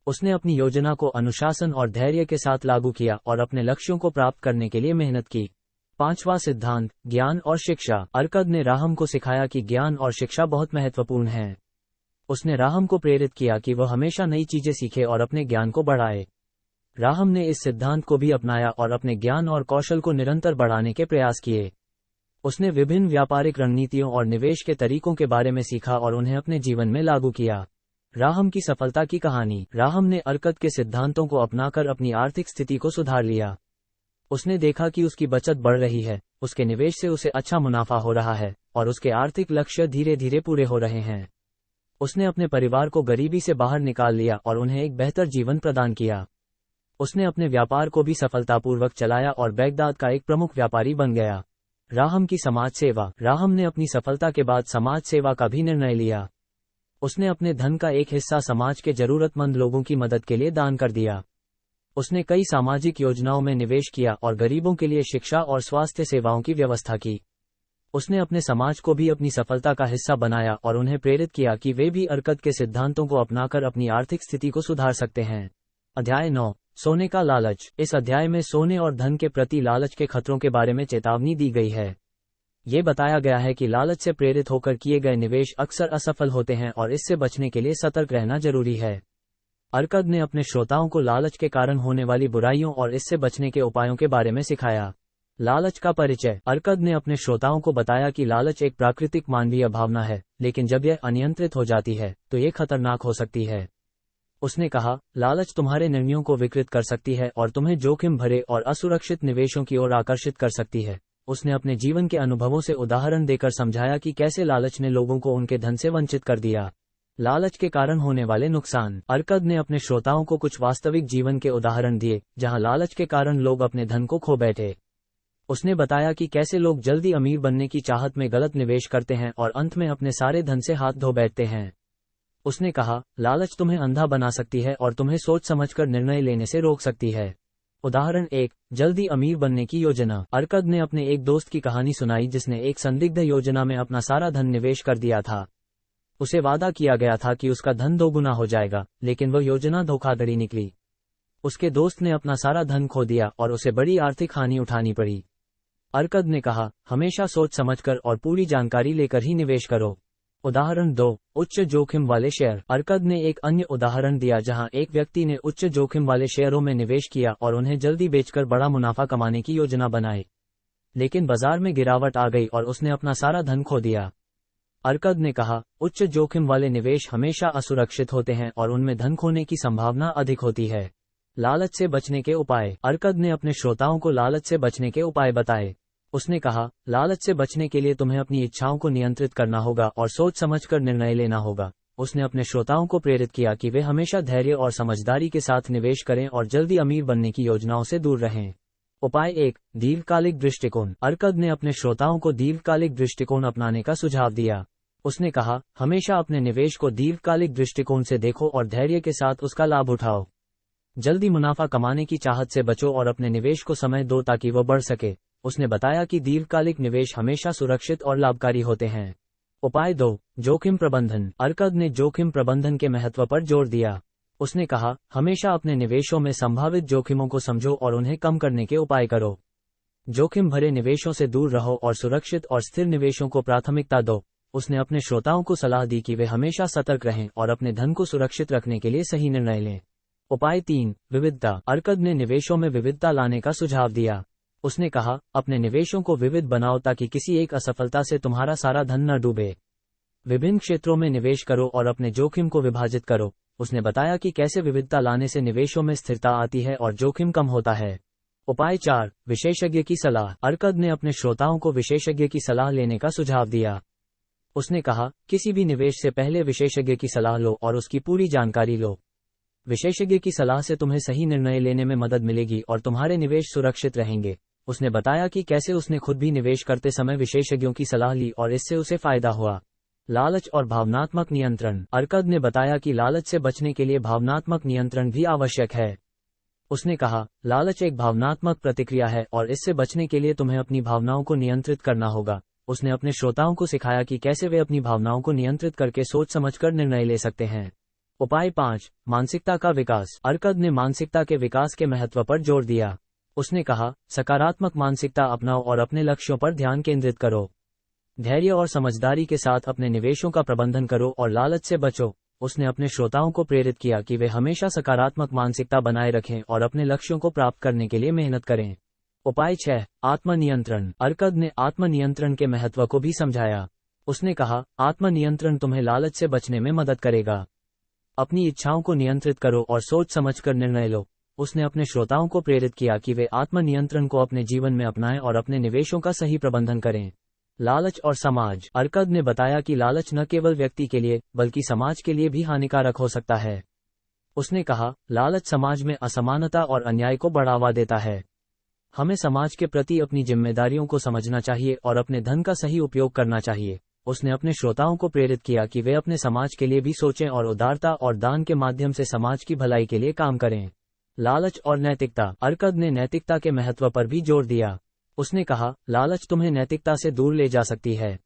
[SPEAKER 1] उसने अपनी योजना को अनुशासन और धैर्य के साथ लागू किया और अपने लक्ष्यों को प्राप्त करने के लिए मेहनत की। पांचवा सिद्धांत, ज्ञान और शिक्षा। अरकद ने राहम को सिखाया कि ज्ञान और शिक्षा बहुत महत्वपूर्ण है। उसने राहम को प्रेरित किया कि वह हमेशा नई चीजें सीखे और अपने ज्ञान को बढ़ाए। राहम ने इस सिद्धांत को भी अपनाया और अपने ज्ञान और कौशल को निरंतर बढ़ाने के प्रयास किए। उसने विभिन्न व्यापारिक रणनीतियों और निवेश के तरीकों के बारे में सीखा और उन्हें अपने जीवन में लागू किया। राहम की सफलता की कहानी। राहम ने अरकद के सिद्धांतों को अपनाकर अपनी आर्थिक स्थिति को सुधार लिया। उसने देखा कि उसकी बचत बढ़ रही है, उसके निवेश से उसे अच्छा मुनाफा हो रहा है और उसके आर्थिक लक्ष्य धीरे धीरे पूरे हो रहे हैं। उसने अपने परिवार को गरीबी से बाहर निकाल लिया और उन्हें एक बेहतर जीवन प्रदान किया। उसने अपने व्यापार को भी सफलतापूर्वक चलाया और बगदाद का एक प्रमुख व्यापारी बन गया। राहम की समाज सेवा। राहम ने अपनी सफलता के बाद समाज सेवा का भी निर्णय लिया। उसने अपने धन का एक हिस्सा समाज के जरूरतमंद लोगों की मदद के लिए दान कर दिया। उसने कई सामाजिक योजनाओं में निवेश किया और गरीबों के लिए शिक्षा और स्वास्थ्य सेवाओं की व्यवस्था की। उसने अपने समाज को भी अपनी सफलता का हिस्सा बनाया और उन्हें प्रेरित किया कि वे भी अरकद के सिद्धांतों को अपनाकर अपनी आर्थिक स्थिति को सुधार सकते हैं। अध्याय 9, सोने का लालच। इस अध्याय में सोने और धन के प्रति लालच के खतरों के बारे में चेतावनी दी गई है। ये बताया गया है कि लालच से प्रेरित होकर किए गए निवेश अक्सर असफल होते हैं और इससे बचने के लिए सतर्क रहना जरूरी है। अरकद ने अपने श्रोताओं को लालच के कारण होने वाली बुराइयों और इससे बचने के उपायों के बारे में सिखाया। लालच का परिचय। अरकद ने अपने श्रोताओं को बताया कि लालच एक प्राकृतिक मानवीय भावना है, लेकिन जब यह अनियंत्रित हो जाती है तो ये खतरनाक हो सकती है। उसने कहा, लालच तुम्हारे निर्णयों को विकृत कर सकती है और तुम्हें जोखिम भरे और असुरक्षित निवेशों की ओर आकर्षित कर सकती है। उसने अपने जीवन के अनुभवों से उदाहरण देकर समझाया कि कैसे लालच ने लोगों को उनके धन से वंचित कर दिया। लालच के कारण होने वाले नुकसान। अरकद ने अपने श्रोताओं को कुछ वास्तविक जीवन के उदाहरण दिए जहां लालच के कारण लोग अपने धन को खो बैठे। उसने बताया कि कैसे लोग जल्दी अमीर बनने की चाहत में गलत निवेश करते हैं और अंत में अपने सारे धन से हाथ धो बैठते हैं। उसने कहा, लालच तुम्हें अंधा बना सकती है और तुम्हें सोच समझकर निर्णय लेने से रोक सकती है। उदाहरण 1, जल्दी अमीर बनने की योजना। अरकद ने अपने एक दोस्त की कहानी सुनाई जिसने एक संदिग्ध योजना में अपना सारा धन निवेश कर दिया था। उसे वादा किया गया था कि उसका धन दोगुना हो जाएगा, लेकिन वह योजना धोखाधड़ी निकली। उसके दोस्त ने अपना सारा धन खो दिया और उसे बड़ी आर्थिक हानि उठानी पड़ी। अरकद ने कहा, हमेशा सोच समझकर और पूरी जानकारी लेकर ही निवेश करो। उदाहरण 2, उच्च जोखिम वाले शेयर। अरकद ने एक अन्य उदाहरण दिया जहां एक व्यक्ति ने उच्च जोखिम वाले शेयरों में निवेश किया और उन्हें जल्दी बेचकर बड़ा मुनाफा कमाने की योजना बनाई, लेकिन बाजार में गिरावट आ गई और उसने अपना सारा धन खो दिया। अर्कद ने कहा, उच्च जोखिम वाले निवेश हमेशा असुरक्षित होते हैं और उनमें धन खोने की संभावना अधिक होती है। लालच से बचने के उपाय। अर्कद ने अपने श्रोताओं को लालच से बचने के उपाय बताए। उसने कहा, लालच से बचने के लिए तुम्हें अपनी इच्छाओं को नियंत्रित करना होगा और सोच समझकर निर्णय लेना होगा। उसने अपने श्रोताओं को प्रेरित किया कि वे हमेशा धैर्य और समझदारी के साथ निवेश करें और जल्दी अमीर बनने की योजनाओं से दूर रहें। उपाय 1, दीर्घकालिक दृष्टिकोण। अर्कद ने अपने श्रोताओं को दीर्घकालिक दृष्टिकोण अपनाने का सुझाव दिया। उसने कहा, हमेशा अपने निवेश को दीर्घकालिक दृष्टिकोण से देखो और धैर्य के साथ उसका लाभ उठाओ। जल्दी मुनाफा कमाने की चाहत से बचो और अपने निवेश को समय दो ताकि वह बढ़ सके। उसने बताया कि दीर्घकालिक निवेश हमेशा सुरक्षित और लाभकारी होते हैं। उपाय 2, जोखिम प्रबंधन। अर्कद ने जोखिम प्रबंधन के महत्व पर जोर दिया। उसने कहा, हमेशा अपने निवेशों में संभावित जोखिमों को समझो और उन्हें कम करने के उपाय करो। जोखिम भरे निवेशों से दूर रहो और सुरक्षित और स्थिर निवेशों को प्राथमिकता दो। उसने अपने श्रोताओं को सलाह दी कि वे हमेशा सतर्क रहें और अपने धन को सुरक्षित रखने के लिए सही निर्णय लें। उपाय 3, विविधता। अर्कद ने निवेशों में विविधता लाने का सुझाव दिया। उसने कहा, अपने निवेशों को विविध बनाओ ताकि किसी एक असफलता से तुम्हारा सारा धन न डूबे। विभिन्न क्षेत्रों में निवेश करो और अपने जोखिम को विभाजित करो। उसने बताया कि कैसे विविधता लाने से निवेशों में स्थिरता आती है और जोखिम कम होता है। उपाय 4, विशेषज्ञ की सलाह। अर्कद ने अपने श्रोताओं को विशेषज्ञ की सलाह लेने का सुझाव दिया। उसने कहा, किसी भी निवेश से पहले विशेषज्ञ की सलाह लो और उसकी पूरी जानकारी लो। विशेषज्ञ की सलाह से तुम्हें सही निर्णय लेने में मदद मिलेगी और तुम्हारे निवेश सुरक्षित रहेंगे। उसने बताया कि कैसे उसने खुद भी निवेश करते समय विशेषज्ञों की सलाह ली और इससे उसे फायदा हुआ। लालच और भावनात्मक नियंत्रण। अर्कद ने बताया कि लालच से बचने के लिए भावनात्मक नियंत्रण भी आवश्यक है। उसने कहा, लालच एक भावनात्मक प्रतिक्रिया है और इससे बचने के लिए तुम्हें अपनी भावनाओं को नियंत्रित करना होगा। उसने अपने श्रोताओं को सिखाया कि कैसे वे अपनी भावनाओं को नियंत्रित करके सोच समझकर निर्णय ले सकते हैं। उपाय 5, मानसिकता का विकास। अर्कद ने मानसिकता के विकास के महत्व पर जोर दिया। उसने कहा, सकारात्मक मानसिकता अपनाओ और अपने लक्ष्यों पर ध्यान केंद्रित करो। धैर्य और समझदारी के साथ अपने निवेशों का प्रबंधन करो और लालच से बचो। उसने अपने श्रोताओं को प्रेरित किया कि वे हमेशा सकारात्मक मानसिकता बनाए रखें और अपने लक्ष्यों को प्राप्त करने के लिए मेहनत करें। उपाय 6, आत्मनियंत्रण। अर्कद ने आत्मनियंत्रण के महत्व को भी समझाया। उसने कहा, आत्मनियंत्रण तुम्हें लालच से बचने में मदद करेगा। अपनी इच्छाओं को नियंत्रित करो और सोच समझकर निर्णय लो। उसने अपने श्रोताओं को प्रेरित किया कि वे आत्मनियंत्रण को अपने जीवन में अपनाएं और अपने निवेशों का सही प्रबंधन करें। लालच और समाज। अर्कद ने बताया कि लालच न केवल व्यक्ति के लिए बल्कि समाज के लिए भी हानिकारक हो सकता है। उसने कहा, लालच समाज में असमानता और अन्याय को बढ़ावा देता है। हमें समाज के प्रति अपनी जिम्मेदारियों को समझना चाहिए और अपने धन का सही उपयोग करना चाहिए। उसने अपने श्रोताओं को प्रेरित किया कि वे अपने समाज के लिए भी सोचें और उदारता और दान के माध्यम से समाज की भलाई के लिए काम करें। लालच और नैतिकता। अर्कद ने नैतिकता के महत्व पर भी जोर दिया। उसने कहा, लालच तुम्हें नैतिकता से दूर ले जा सकती है।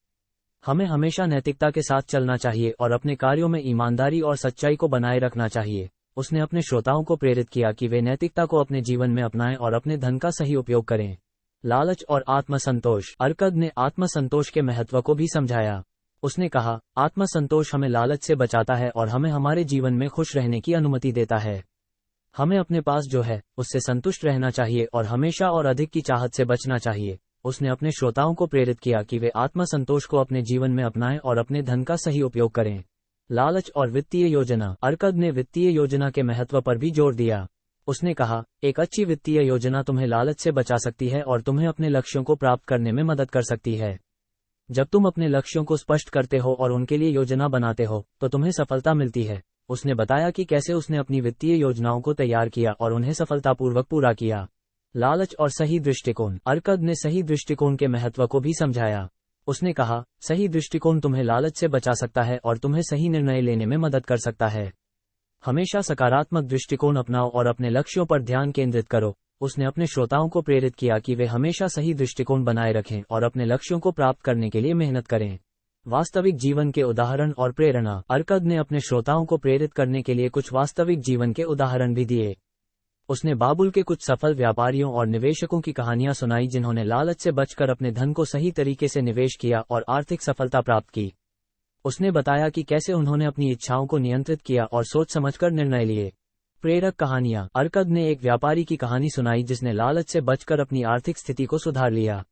[SPEAKER 1] हमें हमेशा नैतिकता के साथ चलना चाहिए और अपने कार्यों में ईमानदारी और सच्चाई को बनाए रखना चाहिए। उसने अपने श्रोताओं को प्रेरित किया कि वे नैतिकता को अपने जीवन में अपनाएं और अपने धन का सही उपयोग करें। लालच और आत्मसंतोष। अर्कद ने आत्मसंतोष के महत्व को भी समझाया। उसने कहा, आत्मसंतोष हमें लालच से बचाता है और हमें हमारे जीवन में खुश रहने की अनुमति देता है। हमें अपने पास जो है उससे संतुष्ट रहना चाहिए और हमेशा और अधिक की चाहत से बचना चाहिए। उसने अपने श्रोताओं को प्रेरित किया कि वे आत्मसंतोष को अपने जीवन में अपनाएं और अपने धन का सही उपयोग करें। लालच और वित्तीय योजना। अर्कद ने वित्तीय योजना के महत्व पर भी जोर दिया। उसने कहा, एक अच्छी वित्तीय योजना तुम्हें लालच से बचा सकती है और तुम्हें अपने लक्ष्यों को प्राप्त करने में मदद कर सकती है। जब तुम अपने लक्ष्यों को स्पष्ट करते हो और उनके लिए योजना बनाते हो तो तुम्हें सफलता मिलती है। उसने बताया कि कैसे उसने अपनी वित्तीय योजनाओं को तैयार किया और उन्हें सफलतापूर्वक पूरा किया। लालच और सही दृष्टिकोण। अर्कद ने सही दृष्टिकोण के महत्व को भी समझाया। उसने कहा, सही दृष्टिकोण तुम्हें लालच से बचा सकता है और तुम्हें सही निर्णय लेने में मदद कर सकता है। हमेशा सकारात्मक दृष्टिकोण अपनाओ और अपने लक्ष्यों पर ध्यान केंद्रित करो। उसने अपने श्रोताओं को प्रेरित किया कि वे हमेशा सही दृष्टिकोण बनाए रखें और अपने लक्ष्यों को प्राप्त करने के लिए मेहनत करें। वास्तविक जीवन के उदाहरण और प्रेरणा। अर्कद ने अपने श्रोताओं को प्रेरित करने के लिए कुछ वास्तविक जीवन के उदाहरण भी दिए। उसने बाबुल के कुछ सफल व्यापारियों और निवेशकों की कहानियां सुनाई जिन्होंने लालच से बचकर अपने धन को सही तरीके से निवेश किया और आर्थिक सफलता प्राप्त की। उसने बताया कि कैसे उन्होंने अपनी इच्छाओं को नियंत्रित किया और सोच समझकर निर्णय लिए। प्रेरक कहानियां। अर्कद ने एक व्यापारी की कहानी सुनाई जिसने लालच से बचकर अपनी आर्थिक स्थिति को सुधार लिया।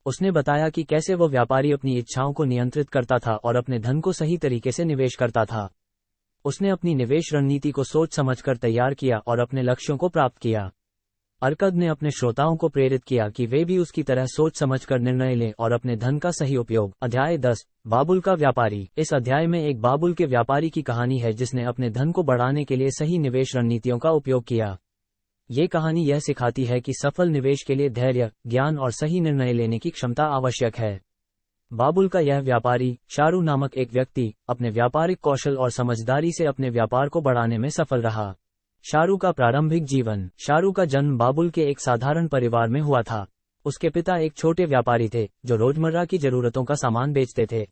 [SPEAKER 1] उसने बताया कि कैसे वो व्यापारी अपनी इच्छाओं को नियंत्रित करता था और अपने धन को सही तरीके से निवेश करता था। उसने अपनी निवेश रणनीति को सोच समझकर तैयार किया और अपने लक्ष्यों को प्राप्त किया। अर्कद ने अपने श्रोताओं को प्रेरित किया कि वे भी उसकी तरह सोच समझकर निर्णय लें और अपने धन का सही उपयोग। अध्याय 10, बाबुल का व्यापारी। इस अध्याय में एक बाबुल के व्यापारी की कहानी है जिसने अपने धन को बढ़ाने के लिए सही निवेश रणनीतियों का उपयोग किया। ये कहानी यह सिखाती है कि सफल निवेश के लिए धैर्य, ज्ञान और सही निर्णय लेने की क्षमता आवश्यक है। बाबुल का यह व्यापारी, शारू नामक एक व्यक्ति, अपने व्यापारिक कौशल और समझदारी से अपने व्यापार को बढ़ाने में सफल रहा। शारू का प्रारंभिक जीवन। शारू का जन्म बाबुल के एक साधारण परिवार में हुआ था। उसके पिता एक छोटे व्यापारी थे जो रोजमर्रा की जरूरतों का सामान बेचते थे।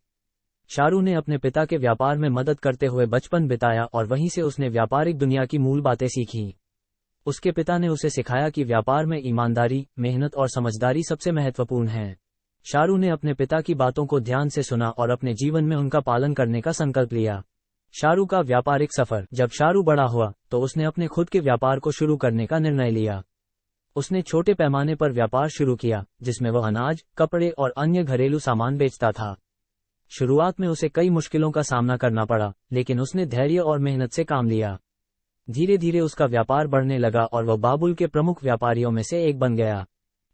[SPEAKER 1] शारू ने अपने पिता के व्यापार में मदद करते हुए बचपन बिताया और वहीं से उसने व्यापारिक दुनिया की मूल बातें सीखीं। उसके पिता ने उसे सिखाया कि व्यापार में ईमानदारी, मेहनत और समझदारी सबसे महत्वपूर्ण है। शारू ने अपने पिता की बातों को ध्यान से सुना और अपने जीवन में उनका पालन करने का संकल्प लिया। शारू का व्यापारिक सफर। जब शारू बड़ा हुआ तो उसने अपने खुद के व्यापार को शुरू करने का निर्णय लिया। उसने छोटे पैमाने पर व्यापार शुरू किया जिसमें वह अनाज, कपड़े और अन्य घरेलू सामान बेचता था। शुरुआत में उसे कई मुश्किलों का सामना करना पड़ा, लेकिन उसने धैर्य और मेहनत से काम लिया। धीरे धीरे उसका व्यापार बढ़ने लगा और वह बाबुल के प्रमुख व्यापारियों में से एक बन गया।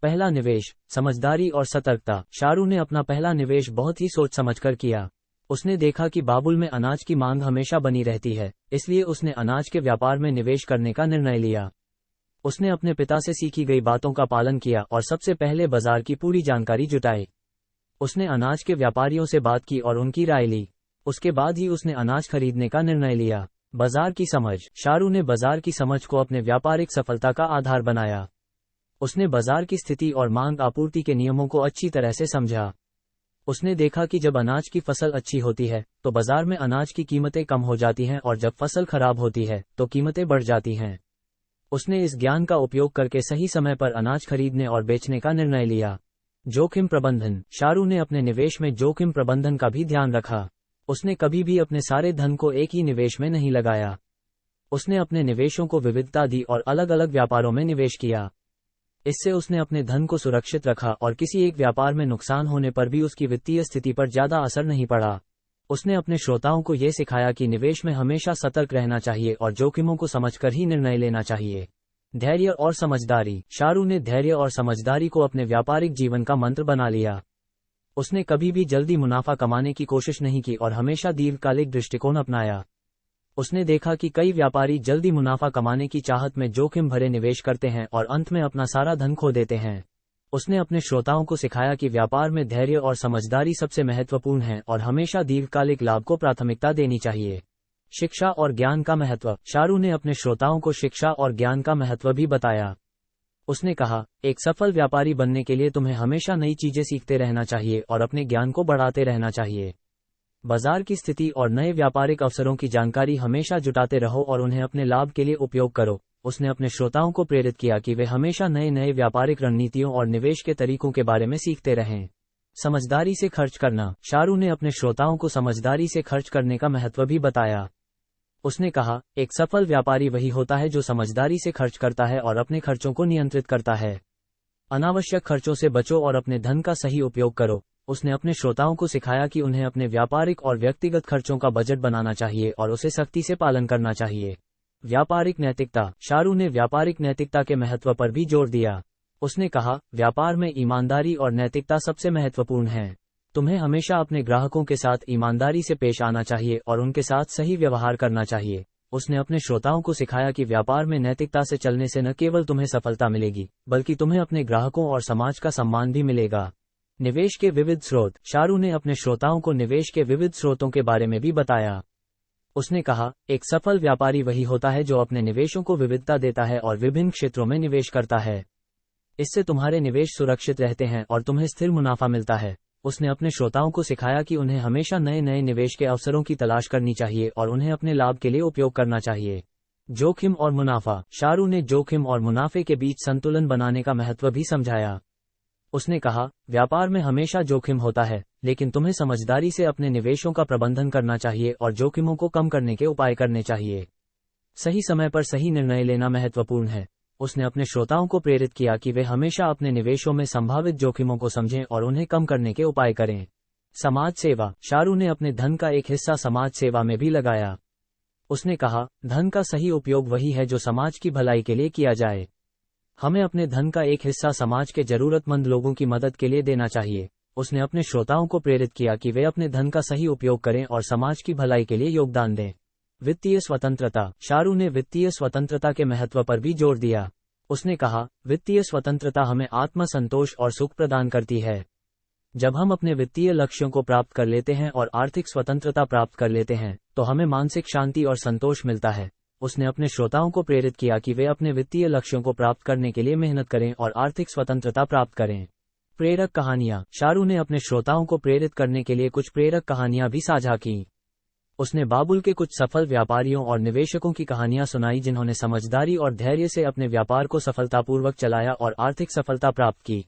[SPEAKER 1] पहला निवेश, समझदारी और सतर्कता। शारू ने अपना पहला निवेश बहुत ही सोच समझकर किया। उसने देखा कि बाबुल में अनाज की मांग हमेशा बनी रहती है, इसलिए उसने अनाज के व्यापार में निवेश करने का निर्णय लिया। उसने अपने पिता से सीखी गई बातों का पालन किया और सबसे पहले बाजार की पूरी जानकारी जुटाई। उसने अनाज के व्यापारियों से बात की और उनकी राय ली। उसके बाद ही उसने अनाज खरीदने का निर्णय लिया। बाजार की समझ। शारू ने बाजार की समझ को अपने व्यापारिक सफलता का आधार बनाया। उसने बाजार की स्थिति और मांग आपूर्ति के नियमों को अच्छी तरह से समझा। उसने देखा कि जब अनाज की फसल अच्छी होती है तो बाजार में अनाज की कीमतें कम हो जाती हैं और जब फसल खराब होती है तो कीमतें बढ़ जाती हैं। उसने इस ज्ञान का उपयोग करके सही समय पर अनाज खरीदने और बेचने का निर्णय लिया। जोखिम प्रबंधन। शारू ने अपने निवेश में जोखिम प्रबंधन का भी ध्यान रखा। उसने कभी भी अपने सारे धन को एक ही निवेश में नहीं लगाया। उसने अपने निवेशों को विविधता दी और अलग अलग व्यापारों में निवेश किया। इससे उसने अपने धन को सुरक्षित रखा और किसी एक व्यापार में नुकसान होने पर भी उसकी वित्तीय स्थिति पर ज्यादा असर नहीं पड़ा। उसने अपने श्रोताओं को यह सिखाया कि निवेश में हमेशा सतर्क रहना चाहिए और जोखिमों को समझकर ही निर्णय लेना चाहिए। धैर्य और समझदारी। शारू ने धैर्य और समझदारी को अपने व्यापारिक जीवन का मंत्र बना लिया। उसने कभी भी जल्दी मुनाफा कमाने की कोशिश नहीं की और हमेशा दीर्घकालिक दृष्टिकोण अपनाया। उसने देखा कि कई व्यापारी जल्दी मुनाफा कमाने की चाहत में जोखिम भरे निवेश करते हैं और अंत में अपना सारा धन खो देते हैं। उसने अपने श्रोताओं को सिखाया कि व्यापार में धैर्य और समझदारी सबसे महत्वपूर्ण है और हमेशा दीर्घकालिक लाभ को प्राथमिकता देनी चाहिए। शिक्षा और ज्ञान का महत्व। शारू ने अपने श्रोताओं को शिक्षा और ज्ञान का महत्व भी बताया। उसने कहा, एक सफल व्यापारी बनने के लिए तुम्हें हमेशा नई चीजें सीखते रहना चाहिए और अपने ज्ञान को बढ़ाते रहना चाहिए। बाजार की स्थिति और नए व्यापारिक अवसरों की जानकारी हमेशा जुटाते रहो और उन्हें अपने लाभ के लिए उपयोग करो। उसने अपने श्रोताओं को प्रेरित किया कि वे हमेशा नए नए व्यापारिक रणनीतियों और निवेश के तरीकों के बारे में सीखते रहें। समझदारी से खर्च करना। शारू ने अपने श्रोताओं को समझदारी से खर्च करने का महत्व भी बताया। उसने कहा, एक सफल व्यापारी वही होता है जो समझदारी से खर्च करता है और अपने खर्चों को नियंत्रित करता है। अनावश्यक खर्चों से बचो और अपने धन का सही उपयोग करो। उसने अपने श्रोताओं को सिखाया कि उन्हें अपने व्यापारिक और व्यक्तिगत खर्चों का बजट बनाना चाहिए और उसे सख्ती से पालन करना चाहिए। व्यापारिक नैतिकता। शारू ने व्यापारिक नैतिकता के महत्व पर भी जोर दिया। उसने कहा, व्यापार में ईमानदारी और नैतिकता सबसे महत्वपूर्ण है। तुम्हें हमेशा अपने ग्राहकों के साथ ईमानदारी से पेश आना चाहिए और उनके साथ सही व्यवहार करना चाहिए। उसने अपने श्रोताओं को सिखाया कि व्यापार में नैतिकता से चलने से न केवल तुम्हें सफलता मिलेगी, बल्कि तुम्हें अपने ग्राहकों और समाज का सम्मान भी मिलेगा। निवेश के विविध स्रोत। शारू ने अपने श्रोताओं को निवेश के विविध स्रोतों के बारे में भी बताया। उसने कहा, एक सफल व्यापारी वही होता है जो अपने निवेशों को विविधता देता है और विभिन्न क्षेत्रों में निवेश करता है। इससे तुम्हारे निवेश सुरक्षित रहते हैं और तुम्हें स्थिर मुनाफा मिलता है। उसने अपने श्रोताओं को सिखाया कि उन्हें हमेशा नए नए निवेश के अवसरों की तलाश करनी चाहिए और उन्हें अपने लाभ के लिए उपयोग करना चाहिए। जोखिम और मुनाफा। शारू ने जोखिम और मुनाफे के बीच संतुलन बनाने का महत्व भी समझाया। उसने कहा, व्यापार में हमेशा जोखिम होता है, लेकिन तुम्हें समझदारी से अपने निवेशों का प्रबंधन करना चाहिए और जोखिमों को कम करने के उपाय करने चाहिए। सही समय पर सही निर्णय लेना महत्वपूर्ण है। उसने अपने श्रोताओं को प्रेरित किया कि वे हमेशा अपने निवेशों में संभावित जोखिमों को समझें और उन्हें कम करने के उपाय करें। समाज सेवा। शारू ने अपने धन का एक हिस्सा समाज सेवा में भी लगाया। उसने कहा, धन का सही उपयोग वही है जो समाज की भलाई के लिए किया जाए। हमें अपने धन का एक हिस्सा समाज के जरूरतमंद लोगों की मदद के लिए देना चाहिए। उसने अपने श्रोताओं को प्रेरित किया कि वे अपने धन का सही उपयोग करें और समाज की भलाई के लिए योगदान दें। वित्तीय स्वतंत्रता। शारू ने वित्तीय स्वतंत्रता के महत्व पर भी जोर दिया। उसने कहा, वित्तीय स्वतंत्रता हमें आत्मसंतोष और सुख प्रदान करती है। जब हम अपने वित्तीय लक्ष्यों को प्राप्त कर लेते हैं और आर्थिक स्वतंत्रता प्राप्त कर लेते हैं, तो हमें मानसिक शांति और संतोष मिलता है। उसने अपने श्रोताओं को प्रेरित किया कि वे अपने वित्तीय लक्ष्यों को प्राप्त करने के लिए मेहनत करें और आर्थिक स्वतंत्रता प्राप्त करें। प्रेरक कहानियां। शारू ने अपने श्रोताओं को प्रेरित करने के लिए कुछ प्रेरक कहानियां भी साझा की। उसने बाबुल के कुछ सफल व्यापारियों और निवेशकों की कहानियां सुनाई जिन्होंने समझदारी और धैर्य से अपने व्यापार को सफलतापूर्वक चलाया और आर्थिक सफलता प्राप्त की।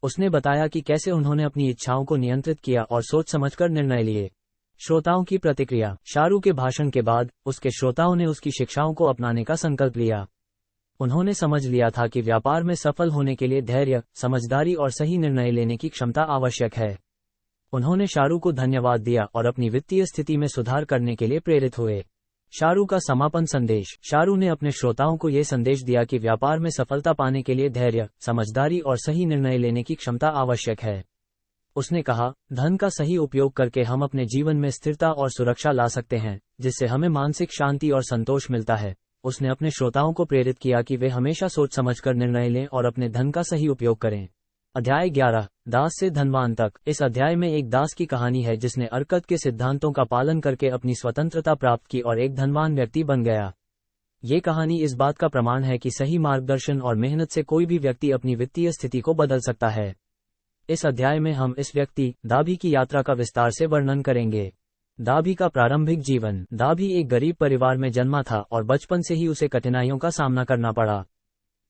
[SPEAKER 1] उसने बताया कि कैसे उन्होंने अपनी इच्छाओं को नियंत्रित किया और सोच समझकर निर्णय लिए। श्रोताओं की प्रतिक्रिया। शारू के भाषण के बाद उसके श्रोताओं ने उसकी शिक्षाओं को अपनाने का संकल्प लिया। उन्होंने समझ लिया था कि व्यापार में सफल होने के लिए धैर्य, समझदारी और सही निर्णय लेने की क्षमता आवश्यक है। उन्होंने शारू को धन्यवाद दिया और अपनी वित्तीय स्थिति में सुधार करने के लिए प्रेरित हुए। शारू का समापन संदेश। शारू ने अपने श्रोताओं को यह संदेश दिया कि व्यापार में सफलता पाने के लिए धैर्य, समझदारी और सही निर्णय लेने की क्षमता आवश्यक है। उसने कहा, धन का सही उपयोग करके हम अपने जीवन में स्थिरता और सुरक्षा ला सकते हैं, जिससे हमें मानसिक शांति और संतोष मिलता है। उसने अपने श्रोताओं को प्रेरित किया कि वे हमेशा सोच समझकर निर्णय लें और अपने धन का सही उपयोग करें। अध्याय 11, दास से धनवान तक। इस अध्याय में एक दास की कहानी है जिसने अर्कद के सिद्धांतों का पालन करके अपनी स्वतंत्रता प्राप्त की और एक धनवान व्यक्ति बन गया। ये कहानी इस बात का प्रमाण है कि सही मार्गदर्शन और मेहनत से कोई भी व्यक्ति अपनी वित्तीय स्थिति को बदल सकता है। इस अध्याय में हम इस व्यक्ति दाभी की यात्रा का विस्तार से वर्णन करेंगे। दाभी का प्रारंभिक जीवन। दाभी एक गरीब परिवार में जन्मा था और बचपन से ही उसे कठिनाइयों का सामना करना पड़ा।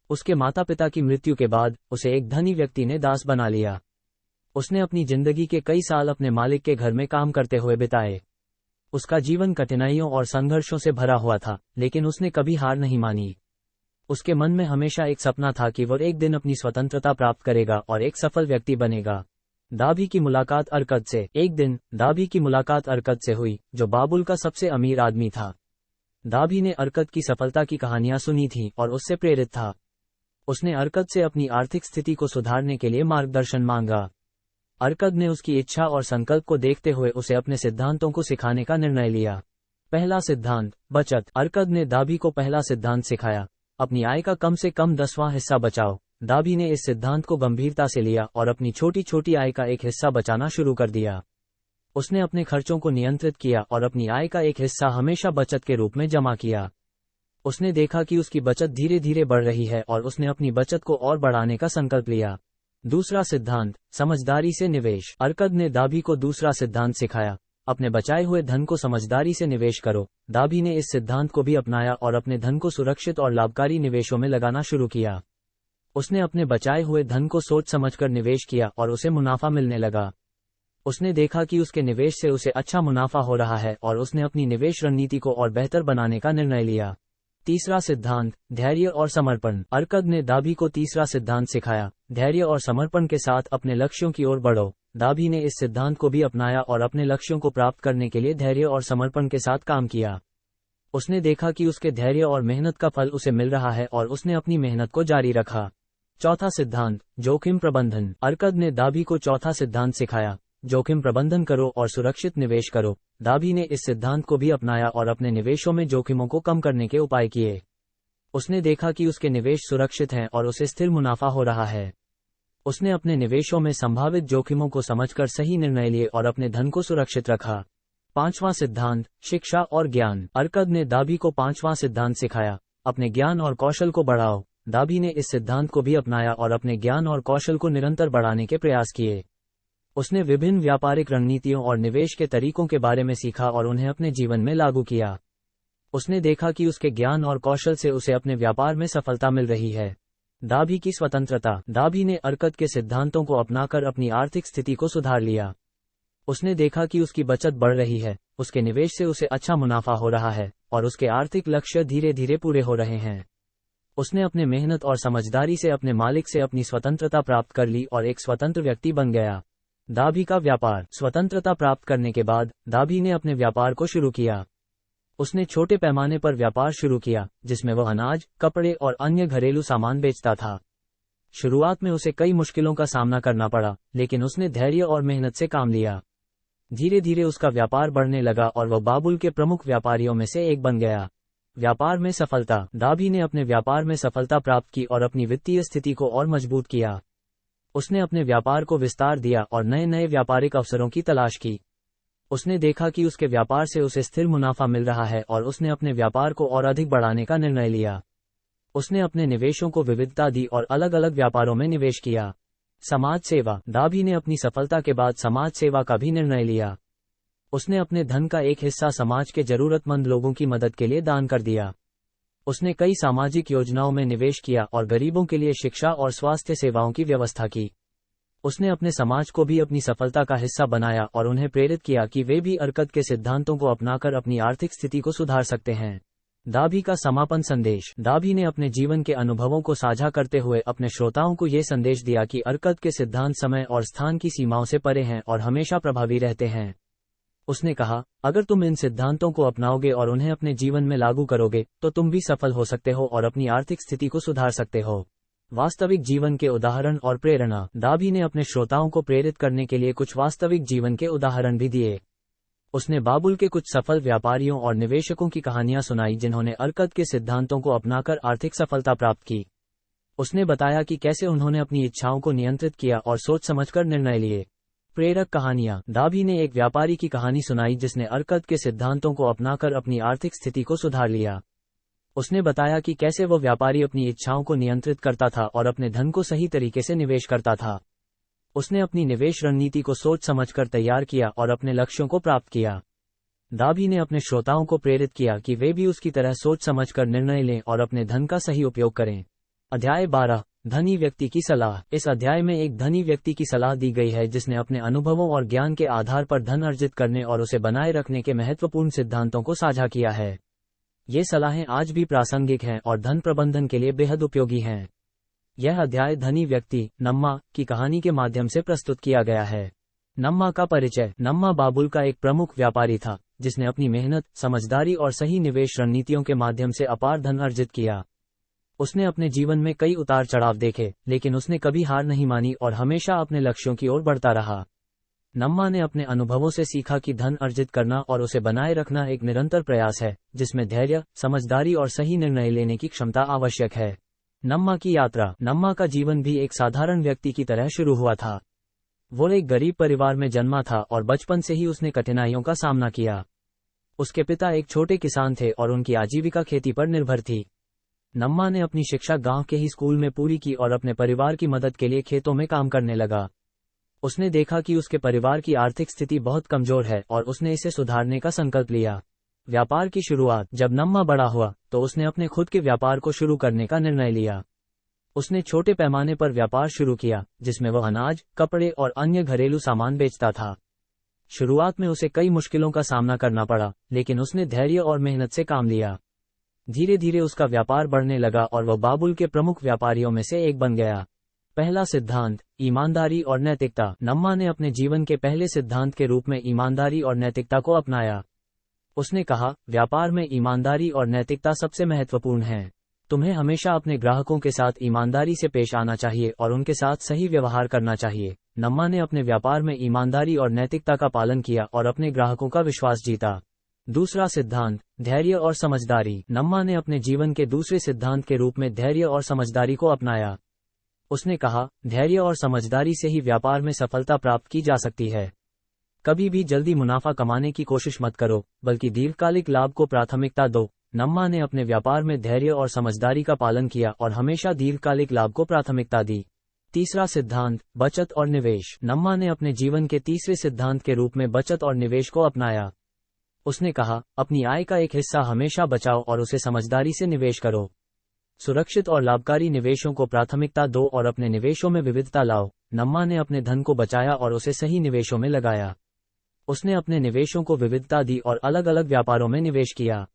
[SPEAKER 1] उसके माता पिता की मृत्यु के बाद उसे एक धनी व्यक्ति ने दास बना लिया। उसने अपनी जिंदगी के कई साल अपने मालिक के घर में काम करते हुए बिताए। उसका जीवन कठिनाइयों और संघर्षों से भरा हुआ था, लेकिन उसने कभी हार नहीं मानी। उसके मन में हमेशा एक सपना था कि वह एक दिन अपनी स्वतंत्रता प्राप्त करेगा और एक सफल व्यक्ति बनेगा। दाभी की मुलाकात अर्कद से। एक दिन दाभी की मुलाकात अर्कद से हुई, जो बाबुल का सबसे अमीर आदमी था। दाभी ने अर्कद की सफलता की कहानियां सुनी थी और उससे प्रेरित था। उसने अर्कद से अपनी आर्थिक स्थिति को सुधारने के लिए मार्गदर्शन मांगा। अर्कद ने उसकी इच्छा और संकल्प को देखते हुए उसे अपने सिद्धांतों को सिखाने का निर्णय लिया। पहला सिद्धांत, बचत। अर्कद ने दाभी को पहला सिद्धांत सिखाया, अपनी आय का कम से कम 10वां हिस्सा बचाओ। दाभी ने इस सिद्धांत को गंभीरता से लिया और अपनी छोटी छोटी आय का एक हिस्सा बचाना शुरू कर दिया। उसने अपने खर्चों को नियंत्रित किया और अपनी आय का एक हिस्सा हमेशा बचत के रूप में जमा किया। उसने देखा कि उसकी बचत धीरे धीरे बढ़ रही है और उसने अपनी बचत को और बढ़ाने का संकल्प लिया। दूसरा सिद्धांत, समझदारी से निवेश। अर्कद ने दाभी को दूसरा सिद्धांत सिखाया, अपने बचाए हुए धन को समझदारी से निवेश करो। दाभी ने इस सिद्धांत को भी अपनाया और अपने धन को सुरक्षित और लाभकारी निवेशों में लगाना शुरू किया। उसने अपने बचाए हुए धन को सोच समझकर निवेश किया और उसे मुनाफा मिलने लगा। उसने देखा कि उसके निवेश से उसे अच्छा मुनाफा हो रहा है और उसने अपनी निवेश रणनीति को और बेहतर बनाने का निर्णय लिया। तीसरा सिद्धांत, धैर्य और समर्पण। अर्कद ने दाभी को तीसरा सिद्धांत सिखाया, धैर्य और समर्पण के साथ अपने लक्ष्यों की ओर बढ़ो। दाभी ने इस सिद्धांत को भी अपनाया और अपने लक्ष्यों को प्राप्त करने के लिए धैर्य और समर्पण के साथ काम किया। उसने देखा कि उसके धैर्य और मेहनत का फल उसे मिल रहा है और उसने अपनी मेहनत को जारी रखा। चौथा सिद्धांत, जोखिम प्रबंधन। अर्कद ने दाभी को चौथा सिद्धांत सिखाया, जोखिम प्रबंधन करो और सुरक्षित निवेश करो। दाभी ने इस सिद्धांत को भी अपनाया और अपने निवेशों में जोखिमों को कम करने के उपाय किए। उसने देखा कि उसके निवेश सुरक्षित हैं और उसे स्थिर मुनाफा हो रहा है। उसने अपने निवेशों में संभावित जोखिमों को समझकर सही निर्णय लिए और अपने धन को सुरक्षित रखा। पांचवां सिद्धांत, शिक्षा और ज्ञान। अर्कद ने दाभी को पांचवां सिद्धांत सिखाया, अपने ज्ञान और कौशल को बढ़ाओ। दाभी ने इस सिद्धांत को भी अपनाया और अपने ज्ञान और कौशल को निरंतर बढ़ाने के प्रयास किए। उसने विभिन्न व्यापारिक रणनीतियों और निवेश के तरीकों के बारे में सीखा और उन्हें अपने जीवन में लागू किया। उसने देखा कि उसके ज्ञान और कौशल से उसे अपने व्यापार में सफलता मिल रही है। दाभी की स्वतंत्रता। दाभी ने अर्कद के सिद्धांतों को अपनाकर अपनी आर्थिक स्थिति को सुधार लिया। उसने देखा कि उसकी बचत बढ़ रही है, उसके निवेश से उसे अच्छा मुनाफा हो रहा है और उसके आर्थिक लक्ष्य धीरे धीरे पूरे हो रहे हैं। उसने अपने मेहनत और समझदारी से अपने मालिक से अपनी स्वतंत्रता प्राप्त कर ली और एक स्वतंत्र व्यक्ति बन गया। दाभी का व्यापार। स्वतंत्रता प्राप्त करने के बाद दाभी ने अपने व्यापार को शुरू किया। उसने छोटे पैमाने पर व्यापार शुरू किया, जिसमें वह अनाज, कपड़े और अन्य घरेलू सामान बेचता था। शुरुआत में उसे कई मुश्किलों का सामना करना पड़ा, लेकिन उसने धैर्य और मेहनत से काम लिया। धीरे धीरे उसका व्यापार बढ़ने लगा और वह बाबुल के प्रमुख व्यापारियों में से एक बन गया। व्यापार में सफलता। दाभी ने अपने व्यापार में सफलता प्राप्त की और अपनी वित्तीय स्थिति को और मजबूत किया। उसने अपने व्यापार को विस्तार दिया और नए नए व्यापारिक अवसरों की तलाश की। उसने देखा कि उसके व्यापार से उसे स्थिर मुनाफा मिल रहा है और उसने अपने व्यापार को और अधिक बढ़ाने का निर्णय लिया। उसने अपने निवेशों को विविधता दी और अलग अलग व्यापारों में निवेश किया। समाज सेवा। दाभी ने अपनी सफलता के बाद समाज सेवा का भी निर्णय लिया। उसने अपने धन का एक हिस्सा समाज के जरूरतमंद लोगों की मदद के लिए दान कर दिया। उसने कई सामाजिक योजनाओं में निवेश किया और गरीबों के लिए शिक्षा और स्वास्थ्य सेवाओं की व्यवस्था की। उसने अपने समाज को भी अपनी सफलता का हिस्सा बनाया और उन्हें प्रेरित किया कि वे भी अर्कत के सिद्धांतों को अपनाकर अपनी आर्थिक स्थिति को सुधार सकते हैं। दाभी का समापन संदेश। दाभी ने अपने जीवन के अनुभवों को साझा करते हुए अपने श्रोताओं को यह संदेश दिया कि अर्कत के सिद्धांत समय और स्थान की सीमाओं से परे हैं और हमेशा प्रभावी रहते हैं। उसने कहा, अगर तुम इन सिद्धांतों को अपनाओगे और उन्हें अपने जीवन में लागू करोगे, तो तुम भी सफल हो सकते हो और अपनी आर्थिक स्थिति को सुधार सकते हो। वास्तविक जीवन के उदाहरण और प्रेरणा। दाभी ने अपने श्रोताओं को प्रेरित करने के लिए कुछ वास्तविक जीवन के उदाहरण भी दिए। उसने बाबुल के कुछ सफल व्यापारियों और निवेशकों की कहानियां सुनाई जिन्होंने अर्कत के सिद्धांतों को अपनाकर आर्थिक सफलता प्राप्त की। उसने बताया कि कैसे उन्होंने अपनी इच्छाओं को नियंत्रित किया और सोच समझकर निर्णय लिए। प्रेरक कहानियां। दाभी ने एक व्यापारी की कहानी सुनाई जिसने अर्कत के सिद्धांतों को अपनाकर अपनी आर्थिक स्थिति को सुधार लिया। उसने बताया कि कैसे वो व्यापारी अपनी इच्छाओं को नियंत्रित करता था और अपने धन को सही तरीके से निवेश करता था। उसने अपनी निवेश रणनीति को सोच समझकर तैयार किया और अपने लक्ष्यों को प्राप्त किया। दाभी ने अपने श्रोताओं को प्रेरित किया कि वे भी उसकी तरह सोच समझकर निर्णय लें और अपने धन का सही उपयोग करें। अध्याय 12। धनी व्यक्ति की सलाह। इस अध्याय में एक धनी व्यक्ति की सलाह दी गई है जिसने अपने अनुभवों और ज्ञान के आधार पर धन अर्जित करने और उसे बनाए रखने के महत्वपूर्ण सिद्धांतों को साझा किया है। ये सलाहें आज भी प्रासंगिक हैं और धन प्रबंधन के लिए बेहद उपयोगी हैं। यह अध्याय धनी व्यक्ति नम्मा की कहानी के माध्यम से प्रस्तुत किया गया है। नम्मा का परिचय। नम्मा बाबुल का एक प्रमुख व्यापारी था जिसने अपनी मेहनत, समझदारी और सही निवेश रणनीतियों के माध्यम से अपार धन अर्जित किया। उसने अपने जीवन में कई उतार चढ़ाव देखे, लेकिन उसने कभी हार नहीं मानी और हमेशा अपने लक्ष्यों की ओर बढ़ता रहा। नम्मा ने अपने अनुभवों से सीखा कि धन अर्जित करना और उसे बनाए रखना एक निरंतर प्रयास है, जिसमें धैर्य, समझदारी और सही निर्णय लेने की क्षमता आवश्यक है। नम्मा की यात्रा। नम्मा का जीवन भी एक साधारण व्यक्ति की तरह शुरू हुआ था। वो एक गरीब परिवार में जन्मा था और बचपन से ही उसने कठिनाइयों का सामना किया। उसके पिता एक छोटे किसान थे और उनकी आजीविका खेती पर निर्भर थी। नम्मा ने अपनी शिक्षा गांव के ही स्कूल में पूरी की और अपने परिवार की मदद के लिए खेतों में काम करने लगा। उसने देखा कि उसके परिवार की आर्थिक स्थिति बहुत कमजोर है और उसने इसे सुधारने का संकल्प लिया। व्यापार की शुरुआत। जब नम्मा बड़ा हुआ तो उसने अपने खुद के व्यापार को शुरू करने का निर्णय लिया। उसने छोटे पैमाने पर व्यापार शुरू किया, जिसमें वह अनाज, कपड़े और अन्य घरेलू सामान बेचता था। शुरुआत में उसे कई मुश्किलों का सामना करना पड़ा, लेकिन उसने धैर्य और मेहनत से काम लिया। धीरे धीरे उसका व्यापार बढ़ने लगा और वह बाबुल के प्रमुख व्यापारियों में से एक बन गया। पहला सिद्धांत, ईमानदारी और नैतिकता। नम्मा ने अपने जीवन के पहले सिद्धांत के रूप में ईमानदारी और नैतिकता को अपनाया। उसने कहा, व्यापार में ईमानदारी और नैतिकता सबसे महत्वपूर्ण है। तुम्हें हमेशा अपने ग्राहकों के साथ ईमानदारी से पेश आना चाहिए और उनके साथ सही व्यवहार करना चाहिए। नम्मा ने अपने व्यापार में ईमानदारी और नैतिकता का पालन किया और अपने ग्राहकों का विश्वास जीता। दूसरा सिद्धांत, धैर्य और समझदारी। नम्मा ने अपने जीवन के दूसरे सिद्धांत के रूप में धैर्य और समझदारी को अपनाया। उसने कहा, धैर्य और समझदारी से ही व्यापार में सफलता प्राप्त की जा सकती है। कभी भी जल्दी मुनाफा कमाने की कोशिश मत करो, बल्कि दीर्घकालिक लाभ को प्राथमिकता दो। नम्मा ने अपने व्यापार में धैर्य और समझदारी का पालन किया और हमेशा दीर्घकालिक लाभ को प्राथमिकता दी। तीसरा सिद्धांत, बचत और निवेश। नम्मा ने अपने जीवन के तीसरे सिद्धांत के रूप में बचत और निवेश को अपनाया। उसने कहा, अपनी आय का एक हिस्सा हमेशा बचाओ और उसे समझदारी से निवेश करो। सुरक्षित और लाभकारी निवेशों को प्राथमिकता दो और अपने निवेशों में विविधता लाओ। नम्मा ने अपने धन को बचाया और उसे सही निवेशों में लगाया। उसने अपने निवेशों को विविधता दी और अलग अलग व्यापारों में निवेश किया।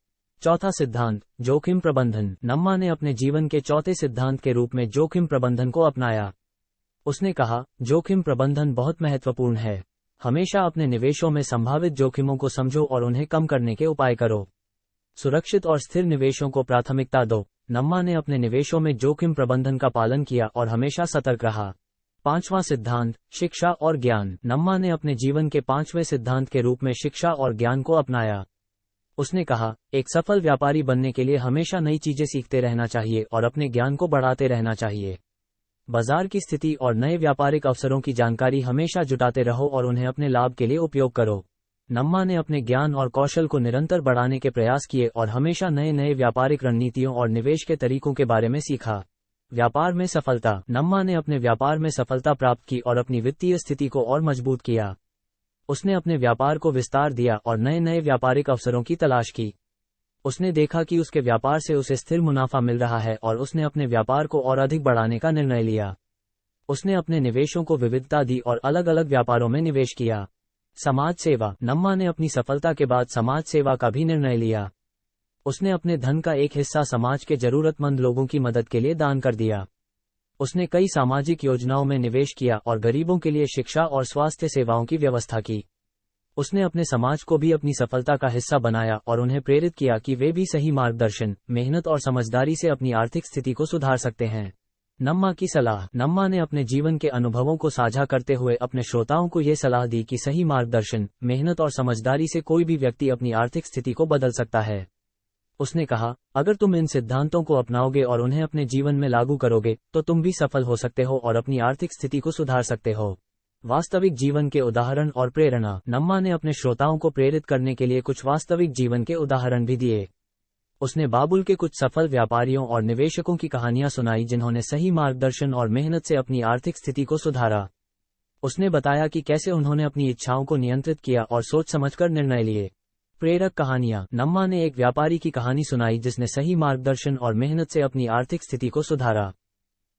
[SPEAKER 1] चौथा सिद्धांत, जोखिम प्रबंधन। नम्मा ने अपने जीवन के चौथे सिद्धांत के रूप में जोखिम प्रबंधन को अपनाया। उसने कहा, जोखिम प्रबंधन बहुत महत्वपूर्ण है। हमेशा अपने निवेशों में संभावित जोखिमों को समझो और उन्हें कम करने के उपाय करो। सुरक्षित और स्थिर निवेशों को प्राथमिकता दो। नम्मा ने अपने निवेशों में जोखिम प्रबंधन का पालन किया और हमेशा सतर्क रहा। पांचवां सिद्धांत, शिक्षा और ज्ञान। नम्मा ने अपने जीवन के पांचवें सिद्धांत के रूप में शिक्षा और ज्ञान को अपनाया। उसने कहा, एक सफल व्यापारी बनने के लिए हमेशा नई चीजें सीखते रहना चाहिए और अपने ज्ञान को बढ़ाते रहना चाहिए। बाजार की स्थिति और नए व्यापारिक अवसरों की जानकारी हमेशा जुटाते रहो और उन्हें अपने लाभ के लिए उपयोग करो। नम्मा ने अपने ज्ञान और कौशल को निरंतर बढ़ाने के प्रयास किए और हमेशा नए नए व्यापारिक रणनीतियों और निवेश के तरीकों के बारे में सीखा। व्यापार में सफलता। नम्मा ने अपने व्यापार में सफलता प्राप्त की और अपनी वित्तीय स्थिति को और मजबूत किया। उसने अपने व्यापार को विस्तार दिया और नए नए व्यापारिक अवसरों की तलाश की। उसने देखा कि उसके व्यापार से उसे स्थिर मुनाफा मिल रहा है और उसने अपने व्यापार को और अधिक बढ़ाने का निर्णय लिया। उसने अपने निवेशों को विविधता दी और अलग अलग व्यापारों में निवेश किया। समाज सेवा। नम्मा ने अपनी सफलता के बाद समाज सेवा का भी निर्णय लिया। उसने अपने धन का एक हिस्सा समाज के जरूरतमंद लोगों की मदद के लिए दान कर दिया। उसने कई सामाजिक योजनाओं में निवेश किया और गरीबों के लिए शिक्षा और स्वास्थ्य सेवाओं की व्यवस्था की। उसने अपने समाज को भी अपनी सफलता का हिस्सा बनाया और उन्हें प्रेरित किया कि वे भी सही मार्गदर्शन, मेहनत और समझदारी से अपनी आर्थिक स्थिति को सुधार सकते हैं। नम्मा की सलाह। नम्मा ने अपने जीवन के अनुभवों को साझा करते हुए अपने श्रोताओं को ये सलाह दी कि सही मार्गदर्शन, मेहनत और समझदारी से कोई भी व्यक्ति अपनी आर्थिक स्थिति को बदल सकता है। उसने कहा, अगर तुम इन सिद्धांतों को अपनाओगे और उन्हें अपने जीवन में लागू करोगे तो तुम भी सफल हो सकते हो और अपनी आर्थिक स्थिति को सुधार सकते हो। वास्तविक जीवन के उदाहरण और प्रेरणा। नम्मा ने अपने श्रोताओं को प्रेरित करने के लिए कुछ वास्तविक जीवन के उदाहरण भी दिए। उसने बाबुल के कुछ सफल व्यापारियों और निवेशकों की कहानियां सुनाई जिन्होंने सही मार्गदर्शन और मेहनत से अपनी आर्थिक स्थिति को सुधारा। उसने बताया कि कैसे उन्होंने अपनी इच्छाओं को नियंत्रित किया और सोच समझकर निर्णय लिए। प्रेरक कहानियां। नम्मा ने एक व्यापारी की कहानी सुनाई जिसने सही मार्गदर्शन और मेहनत से अपनी आर्थिक स्थिति को सुधारा।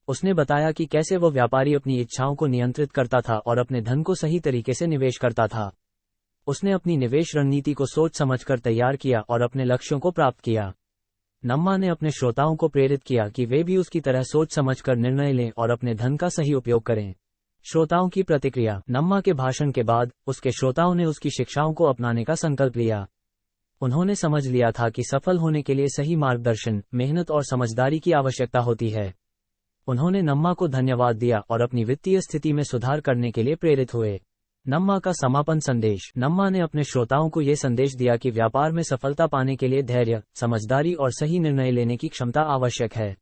[SPEAKER 1] उसने बताया कि कैसे वह व्यापारी अपनी इच्छाओं को नियंत्रित करता था और अपने धन को सही तरीके से निवेश करता था। उसने अपनी निवेश रणनीति को सोच समझकर तैयार किया और अपने लक्ष्यों को प्राप्त किया। नम्मा ने अपने श्रोताओं को प्रेरित किया कि वे भी उसकी तरह सोच समझकर निर्णय लें और अपने धन का सही उपयोग करें। श्रोताओं की प्रतिक्रिया। नम्मा के भाषण के बाद उसके श्रोताओं ने उसकी शिक्षाओं को अपनाने का संकल्प लिया। उन्होंने समझ लिया था कि सफल होने के लिए सही मार्गदर्शन, मेहनत और समझदारी की आवश्यकता होती है। उन्होंने नम्मा को धन्यवाद दिया और अपनी वित्तीय स्थिति में सुधार करने के लिए प्रेरित हुए। नम्मा का समापन संदेश। नम्मा ने अपने श्रोताओं को यह संदेश दिया कि व्यापार में सफलता पाने के लिए धैर्य, समझदारी और सही निर्णय लेने की क्षमता आवश्यक है।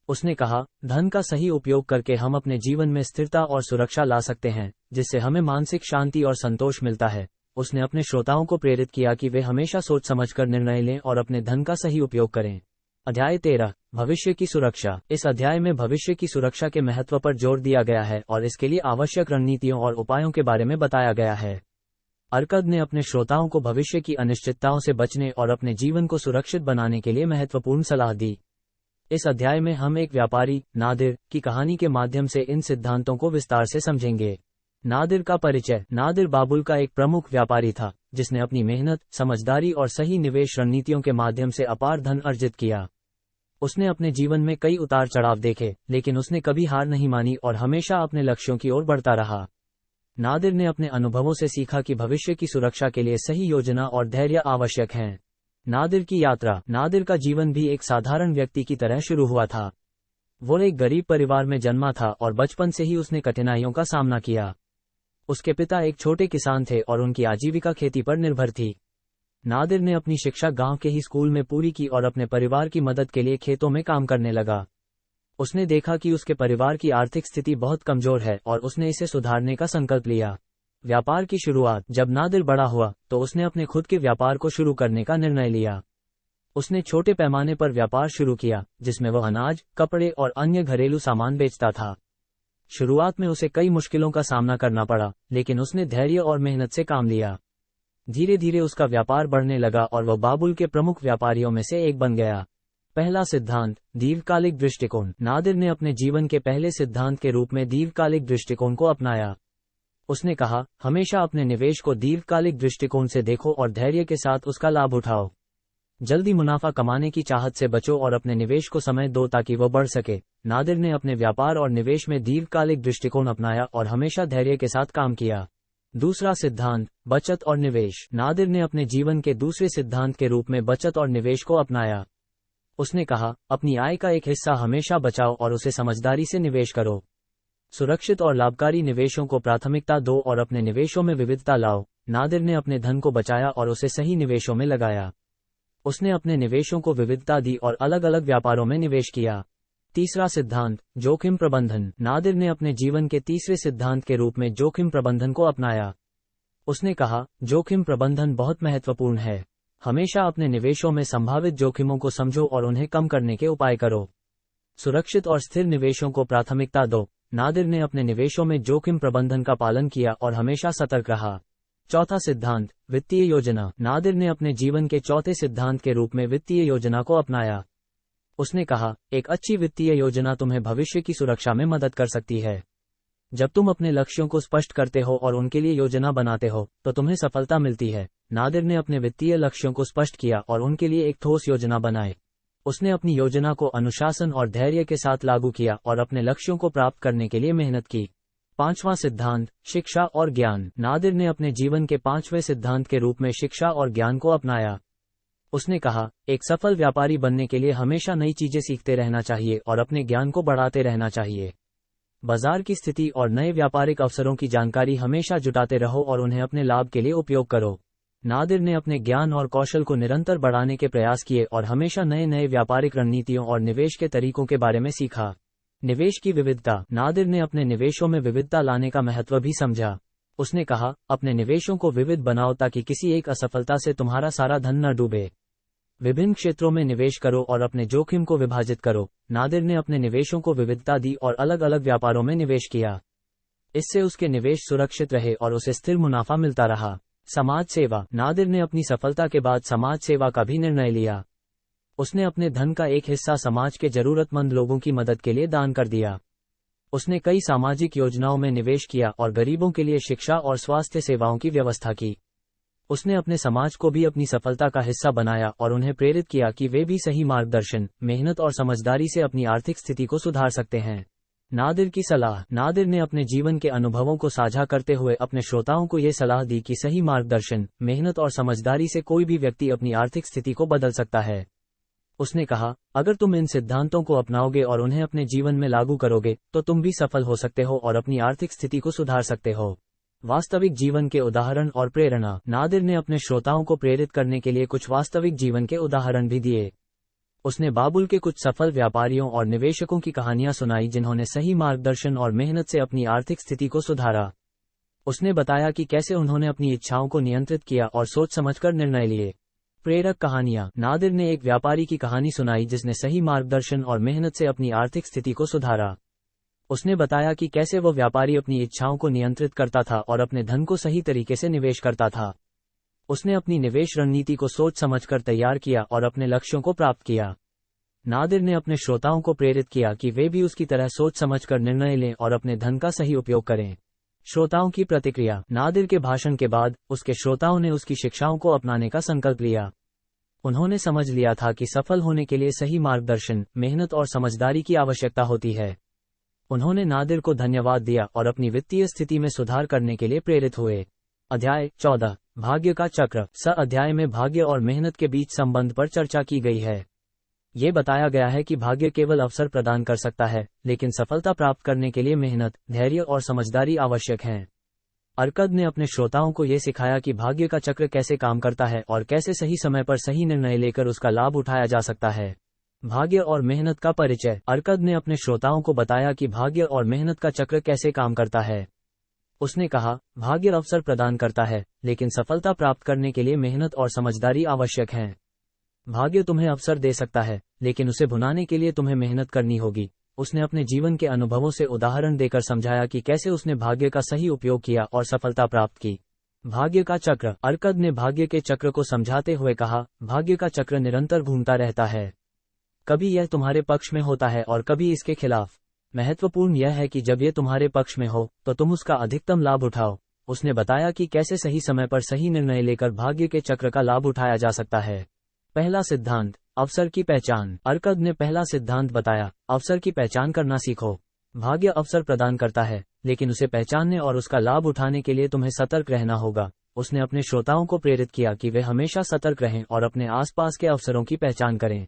[SPEAKER 1] उसने कहा, धन का सही उपयोग करके हम अपने जीवन में स्थिरता और सुरक्षा ला सकते हैं, जिससे हमें मानसिक शांति और संतोष मिलता है। उसने अपने श्रोताओं को प्रेरित किया कि वे हमेशा सोच समझकर निर्णय लें और अपने धन का सही उपयोग करें। अध्याय 13, भविष्य की सुरक्षा। इस अध्याय में भविष्य की सुरक्षा के महत्व पर जोर दिया गया है और इसके लिए आवश्यक रणनीतियों और उपायों के बारे में बताया गया है। अर्कद ने अपने श्रोताओं को भविष्य की अनिश्चितताओं से बचने और अपने जीवन को सुरक्षित बनाने के लिए महत्वपूर्ण सलाह दी। इस अध्याय में हम एक व्यापारी, नादिर, की कहानी के माध्यम से इन सिद्धांतों को विस्तार से समझेंगे। नादिर का परिचय। नादिर बाबुल का एक प्रमुख व्यापारी था, जिसने अपनी मेहनत, समझदारी और सही निवेश रणनीतियों के माध्यम से अपार धन अर्जित किया। उसने अपने जीवन में कई उतार चढ़ाव देखे, लेकिन उसने कभी हार नहीं मानी और हमेशा अपने लक्ष्यों की ओर बढ़ता रहा। नादिर ने अपने अनुभवों से सीखा कि भविष्य की सुरक्षा के लिए सही योजना और धैर्य आवश्यक हैं। नादिर की यात्रा। नादिर का जीवन भी एक साधारण व्यक्ति की तरह शुरू हुआ था। वो एक गरीब परिवार में जन्मा था और बचपन से ही उसने कठिनाइयों का सामना किया। उसके पिता एक छोटे किसान थे और उनकी आजीविका खेती पर निर्भर थी। नादिर ने अपनी शिक्षा गांव के ही स्कूल में पूरी की और अपने परिवार की मदद के लिए खेतों में काम करने लगा। उसने देखा कि उसके परिवार की आर्थिक स्थिति बहुत कमजोर है और उसने इसे सुधारने का संकल्प लिया। व्यापार की शुरुआत। जब नादिर बड़ा हुआ तो उसने अपने खुद के व्यापार को शुरू करने का निर्णय लिया। उसने छोटे पैमाने पर व्यापार शुरू किया, जिसमें वह अनाज, कपड़े और अन्य घरेलू सामान बेचता था। शुरुआत में उसे कई मुश्किलों का सामना करना पड़ा, लेकिन उसने धैर्य और मेहनत से काम लिया। धीरे धीरे उसका व्यापार बढ़ने लगा और वह बाबुल के प्रमुख व्यापारियों में से एक बन गया। पहला सिद्धांत, दीर्घकालिक दृष्टिकोण। नादिर ने अपने जीवन के पहले सिद्धांत के रूप में दीर्घकालिक दृष्टिकोण को अपनाया। उसने कहा, हमेशा अपने निवेश को दीर्घकालिक दृष्टिकोण से देखो और धैर्य के साथ उसका लाभ उठाओ। जल्दी मुनाफा कमाने की चाहत से बचो और अपने निवेश को समय दो ताकि वह बढ़ सके। नादिर ने अपने व्यापार और निवेश में दीर्घकालिक दृष्टिकोण अपनाया और हमेशा धैर्य के साथ काम किया। दूसरा सिद्धांत, बचत और निवेश। नादिर ने अपने जीवन के दूसरे सिद्धांत के रूप में बचत और निवेश को अपनाया। उसने कहा, अपनी आय का एक हिस्सा हमेशा बचाओ और उसे समझदारी से निवेश करो। सुरक्षित और लाभकारी निवेशों को प्राथमिकता दो और अपने निवेशों में विविधता लाओ। नादिर ने अपने धन को बचाया और उसे सही निवेशों में लगाया। उसने अपने निवेशों को विविधता दी और अलग अलग व्यापारों में निवेश किया। तीसरा सिद्धांत, जोखिम प्रबंधन। नादिर ने अपने जीवन के तीसरे सिद्धांत के रूप में जोखिम प्रबंधन को अपनाया। उसने कहा, जोखिम प्रबंधन बहुत महत्वपूर्ण है। हमेशा अपने निवेशों में संभावित जोखिमों को समझो और उन्हें कम करने के उपाय करो। सुरक्षित और स्थिर निवेशों को प्राथमिकता दो। नादिर ने अपने निवेशों में जोखिम प्रबंधन का पालन किया और हमेशा सतर्क रहा। चौथा सिद्धांत, वित्तीय योजना। नादिर ने अपने जीवन के चौथे सिद्धांत के रूप में वित्तीय योजना को अपनाया। उसने कहा, एक अच्छी वित्तीय योजना तुम्हें भविष्य की सुरक्षा में मदद कर सकती है। जब तुम अपने लक्ष्यों को स्पष्ट करते हो और उनके लिए योजना बनाते हो तो तुम्हें सफलता मिलती है। नादिर ने अपने वित्तीय लक्ष्यों को स्पष्ट किया और उनके लिए एक ठोस योजना बनाई। उसने अपनी योजना को अनुशासन और धैर्य के साथ लागू किया और अपने लक्ष्यों को प्राप्त करने के लिए मेहनत की। पांचवां सिद्धांत, शिक्षा और ज्ञान। नादिर ने अपने जीवन के पांचवें सिद्धांत के रूप में शिक्षा और ज्ञान को अपनाया। उसने कहा, एक सफल व्यापारी बनने के लिए हमेशा नई चीजें सीखते रहना चाहिए और अपने ज्ञान को बढ़ाते रहना चाहिए। बाजार की स्थिति और नए व्यापारिक अवसरों की जानकारी हमेशा जुटाते रहो और उन्हें अपने लाभ के लिए उपयोग करो। नादिर ने अपने ज्ञान और कौशल को निरंतर बढ़ाने के प्रयास किए और हमेशा नए नए व्यापारिक रणनीतियों और निवेश के तरीकों के बारे में सीखा। निवेश की विविधता। नादिर ने अपने निवेशों में विविधता लाने का महत्व भी समझा। उसने कहा, अपने निवेशों को विविध बनाओ ताकि किसी एक असफलता से तुम्हारा सारा धन न डूबे। विभिन्न क्षेत्रों में निवेश करो और अपने जोखिम को विभाजित करो। नादिर ने अपने निवेशों को विविधता दी और अलग अलग व्यापारों में निवेश किया। इससे उसके निवेश सुरक्षित रहे और उसे स्थिर मुनाफा मिलता रहा। समाज सेवा। नादिर ने अपनी सफलता के बाद समाज सेवा का भी निर्णय लिया। उसने अपने धन का एक हिस्सा समाज के जरूरतमंद लोगों की मदद के लिए दान कर दिया। उसने कई सामाजिक योजनाओं में निवेश किया और गरीबों के लिए शिक्षा और स्वास्थ्य सेवाओं की व्यवस्था की। उसने अपने समाज को भी अपनी सफलता का हिस्सा बनाया और उन्हें प्रेरित किया कि वे भी सही मार्गदर्शन, मेहनत और समझदारी से अपनी आर्थिक स्थिति को सुधार सकते हैं। नादिर की सलाह। नादिर ने अपने जीवन के अनुभवों को साझा करते हुए अपने श्रोताओं को ये सलाह दी कि सही मार्गदर्शन, मेहनत और समझदारी से कोई भी व्यक्ति अपनी आर्थिक स्थिति को बदल सकता है। उसने कहा, अगर तुम इन सिद्धांतों को अपनाओगे और उन्हें अपने जीवन में लागू करोगे तो तुम भी सफल हो सकते हो और अपनी आर्थिक स्थिति को सुधार सकते हो। वास्तविक जीवन के उदाहरण और प्रेरणा। नादिर ने अपने श्रोताओं को प्रेरित करने के लिए कुछ वास्तविक जीवन के उदाहरण भी दिए। उसने बाबुल के कुछ सफल व्यापारियों और निवेशकों की कहानियां सुनाई जिन्होंने सही मार्गदर्शन और मेहनत से अपनी आर्थिक स्थिति को सुधारा। उसने बताया कि कैसे उन्होंने अपनी इच्छाओं को नियंत्रित किया और सोच समझकर निर्णय लिए। प्रेरक कहानियां। नादिर ने एक व्यापारी की कहानी सुनाई जिसने सही मार्गदर्शन और मेहनत से अपनी आर्थिक स्थिति को सुधारा। उसने बताया कि कैसे वह व्यापारी अपनी इच्छाओं को नियंत्रित करता था और अपने धन को सही तरीके से निवेश करता था। उसने अपनी निवेश रणनीति को सोच समझकर तैयार किया और अपने लक्ष्यों को प्राप्त किया। नादिर ने अपने श्रोताओं को प्रेरित किया कि वे भी उसकी तरह सोच समझकर निर्णय लें और अपने धन का सही उपयोग करें। श्रोताओं की प्रतिक्रिया। नादिर के भाषण के बाद उसके श्रोताओं ने उसकी शिक्षाओं को अपनाने का संकल्प लिया। उन्होंने समझ लिया था कि सफल होने के लिए सही मार्गदर्शन, मेहनत और समझदारी की आवश्यकता होती है। उन्होंने नादिर को धन्यवाद दिया और अपनी वित्तीय स्थिति में सुधार करने के लिए प्रेरित हुए। अध्याय 14, भाग्य का चक्र। अध्याय में भाग्य और मेहनत के बीच संबंध पर चर्चा की गई है। ये बताया गया है कि भाग्य केवल अवसर प्रदान कर सकता है, लेकिन सफलता प्राप्त करने के लिए मेहनत, धैर्य और समझदारी आवश्यक हैं। अर्कद ने अपने श्रोताओं को ये सिखाया कि भाग्य का चक्र कैसे काम करता है और कैसे सही समय पर सही निर्णय लेकर उसका लाभ उठाया जा सकता है। भाग्य और मेहनत का परिचय। अर्कद ने अपने श्रोताओं को बताया कि भाग्य और मेहनत का चक्र कैसे काम करता है। उसने कहा, भाग्य अवसर प्रदान करता है, लेकिन सफलता प्राप्त करने के लिए मेहनत और समझदारी आवश्यक है। भाग्य तुम्हें अवसर दे सकता है, लेकिन उसे भुनाने के लिए तुम्हें मेहनत करनी होगी। उसने अपने जीवन के अनुभवों से उदाहरण देकर समझाया कि कैसे उसने भाग्य का सही उपयोग किया और सफलता प्राप्त की। भाग्य का चक्र। अर्कद ने भाग्य के चक्र को समझाते हुए कहा, भाग्य का चक्र निरंतर घूमता रहता है। कभी यह तुम्हारे पक्ष में होता है और कभी इसके खिलाफ। महत्वपूर्ण यह है कि जब यह तुम्हारे पक्ष में हो तो तुम उसका अधिकतम लाभ उठाओ। उसने बताया कि कैसे सही समय पर सही निर्णय लेकर भाग्य के चक्र का लाभ उठाया जा सकता है। पहला सिद्धांत, अवसर की पहचान। अर्कद ने पहला सिद्धांत बताया, अवसर की पहचान करना सीखो। भाग्य अवसर प्रदान करता है, लेकिन उसे पहचानने और उसका लाभ उठाने के लिए तुम्हें सतर्क रहना होगा। उसने अपने श्रोताओं को प्रेरित किया कि वे हमेशा सतर्क रहें और अपने आसपास के अवसरों की पहचान करें।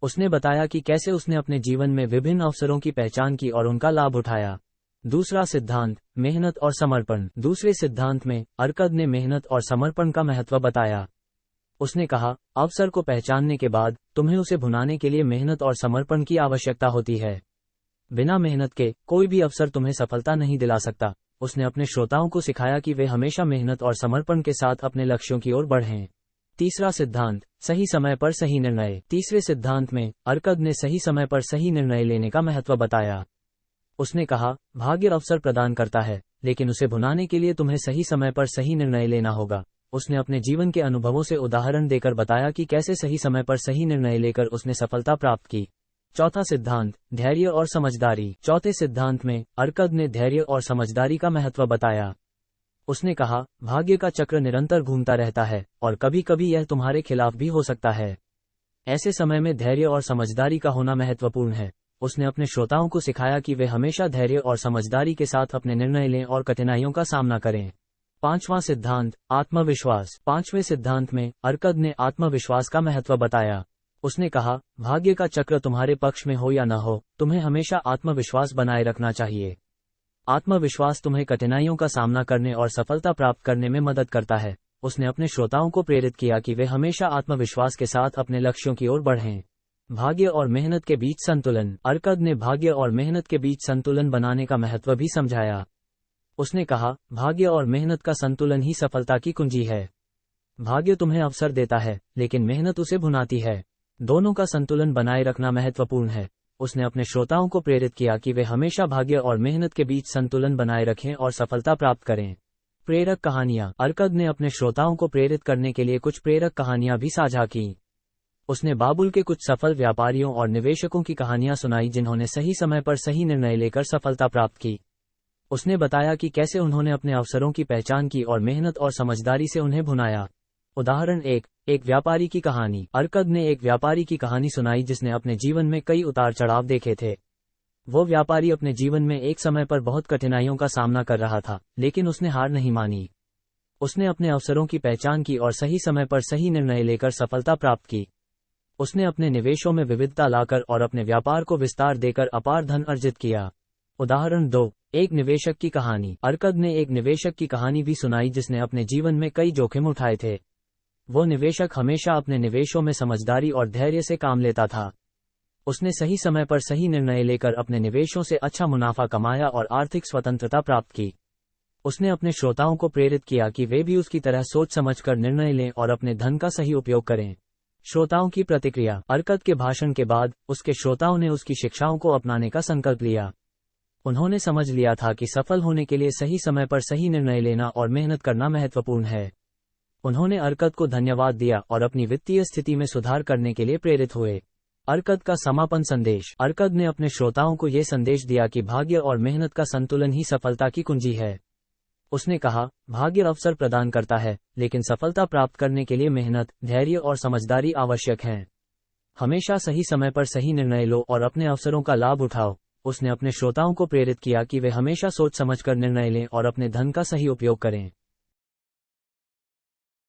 [SPEAKER 1] उसने बताया कि कैसे उसने अपने जीवन में विभिन्न अवसरों की पहचान की और उनका लाभ उठाया। दूसरा सिद्धांत, मेहनत और समर्पण। दूसरे सिद्धांत में अर्कद ने मेहनत और समर्पण का महत्व बताया। उसने कहा, अवसर को पहचानने के बाद तुम्हें उसे भुनाने के लिए मेहनत और समर्पण की आवश्यकता होती है। बिना मेहनत के कोई भी अवसर तुम्हें सफलता नहीं दिला सकता। उसने अपने श्रोताओं को सिखाया कि वे हमेशा मेहनत और समर्पण के साथ अपने लक्ष्यों की ओर बढ़ें। तीसरा सिद्धांत, सही समय पर सही निर्णय। तीसरे सिद्धांत में अर्कद ने सही समय पर सही निर्णय लेने का महत्व बताया। उसने कहा, भाग्य अवसर प्रदान करता है, लेकिन उसे भुनाने के लिए तुम्हें सही समय पर सही निर्णय लेना होगा। उसने अपने जीवन के अनुभवों से उदाहरण देकर बताया कि कैसे सही समय पर सही निर्णय लेकर उसने सफलता प्राप्त की। चौथा सिद्धांत, धैर्य और समझदारी। चौथे सिद्धांत में अर्कद ने धैर्य और समझदारी का महत्व बताया। उसने कहा, भाग्य का चक्र निरंतर घूमता रहता है और कभी कभी यह तुम्हारे खिलाफ भी हो सकता है। ऐसे समय में धैर्य और समझदारी का होना महत्वपूर्ण है। उसने अपने श्रोताओं को सिखाया कि वे हमेशा धैर्य और समझदारी के साथ अपने निर्णय लें और कठिनाइयों का सामना करें। पांचवां सिद्धांत, आत्मविश्वास। पांचवें सिद्धांत में अर्कद ने आत्मविश्वास का महत्व बताया। उसने कहा, भाग्य का चक्र तुम्हारे पक्ष में हो या न हो, तुम्हें हमेशा आत्मविश्वास बनाए रखना चाहिए। आत्मविश्वास तुम्हें कठिनाइयों का सामना करने और सफलता प्राप्त करने में मदद करता है। उसने अपने श्रोताओं को प्रेरित किया कि वे हमेशा आत्मविश्वास के साथ अपने लक्ष्यों की ओर बढ़ें। भाग्य और मेहनत के बीच संतुलन। अर्कद ने भाग्य और मेहनत के बीच संतुलन बनाने का महत्व भी समझाया। उसने कहा, भाग्य और मेहनत का संतुलन ही सफलता की कुंजी है। भाग्य तुम्हें अवसर देता है, लेकिन मेहनत उसे भुनाती है। दोनों का संतुलन बनाए रखना महत्वपूर्ण है। उसने अपने श्रोताओं को प्रेरित किया कि वे हमेशा भाग्य और मेहनत के बीच संतुलन बनाए रखें और सफलता प्राप्त करें। प्रेरक कहानियां। अर्कद ने अपने श्रोताओं को प्रेरित करने के लिए कुछ प्रेरक कहानियां भी साझा की। उसने बाबुल के कुछ सफल व्यापारियों और निवेशकों की कहानियां सुनाई जिन्होंने सही समय पर सही निर्णय लेकर सफलता प्राप्त की। उसने बताया कि कैसे उन्होंने अपने अवसरों की पहचान की और मेहनत और समझदारी से उन्हें भुनाया। उदाहरण एक व्यापारी की कहानी। अर्कद ने एक व्यापारी की कहानी सुनाई जिसने अपने जीवन में कई उतार चढ़ाव देखे थे। वो व्यापारी अपने जीवन में एक समय पर बहुत कठिनाइयों का सामना कर रहा था, लेकिन उसने हार नहीं मानी। उसने अपने अवसरों की पहचान की और सही समय पर सही निर्णय लेकर सफलता प्राप्त की। उसने अपने निवेशों में विविधता लाकर और अपने व्यापार को विस्तार देकर अपार धन अर्जित किया। उदाहरण 2, एक निवेशक की कहानी। अर्कद ने एक निवेशक की कहानी भी सुनाई जिसने अपने जीवन में कई जोखिम उठाए थे। वो निवेशक हमेशा अपने निवेशों में समझदारी और धैर्य से काम लेता था। उसने सही समय पर सही निर्णय लेकर अपने निवेशों से अच्छा मुनाफा कमाया और आर्थिक स्वतंत्रता प्राप्त की। उसने अपने श्रोताओं को प्रेरित किया कि वे भी उसकी तरह सोच समझकर निर्णय लें और अपने धन का सही उपयोग करें। श्रोताओं की प्रतिक्रिया। अर्कद के भाषण के बाद उसके श्रोताओं ने उसकी शिक्षाओं को अपनाने का संकल्प लिया। उन्होंने समझ लिया था कि सफल होने के लिए सही समय पर सही निर्णय लेना और मेहनत करना महत्वपूर्ण है। उन्होंने अर्कद को धन्यवाद दिया और अपनी वित्तीय स्थिति में सुधार करने के लिए प्रेरित हुए। अर्कद का समापन संदेश। अर्कद ने अपने श्रोताओं को यह संदेश दिया कि भाग्य और मेहनत का संतुलन ही सफलता की कुंजी है। उसने कहा, भाग्य अवसर प्रदान करता है, लेकिन सफलता प्राप्त करने के लिए मेहनत, धैर्य और समझदारी आवश्यक हैं। हमेशा सही समय पर सही निर्णय लो और अपने अवसरों का लाभ उठाओ। उसने अपने श्रोताओं को प्रेरित किया कि वे हमेशा सोच समझकर निर्णय लें और अपने धन का सही उपयोग करें।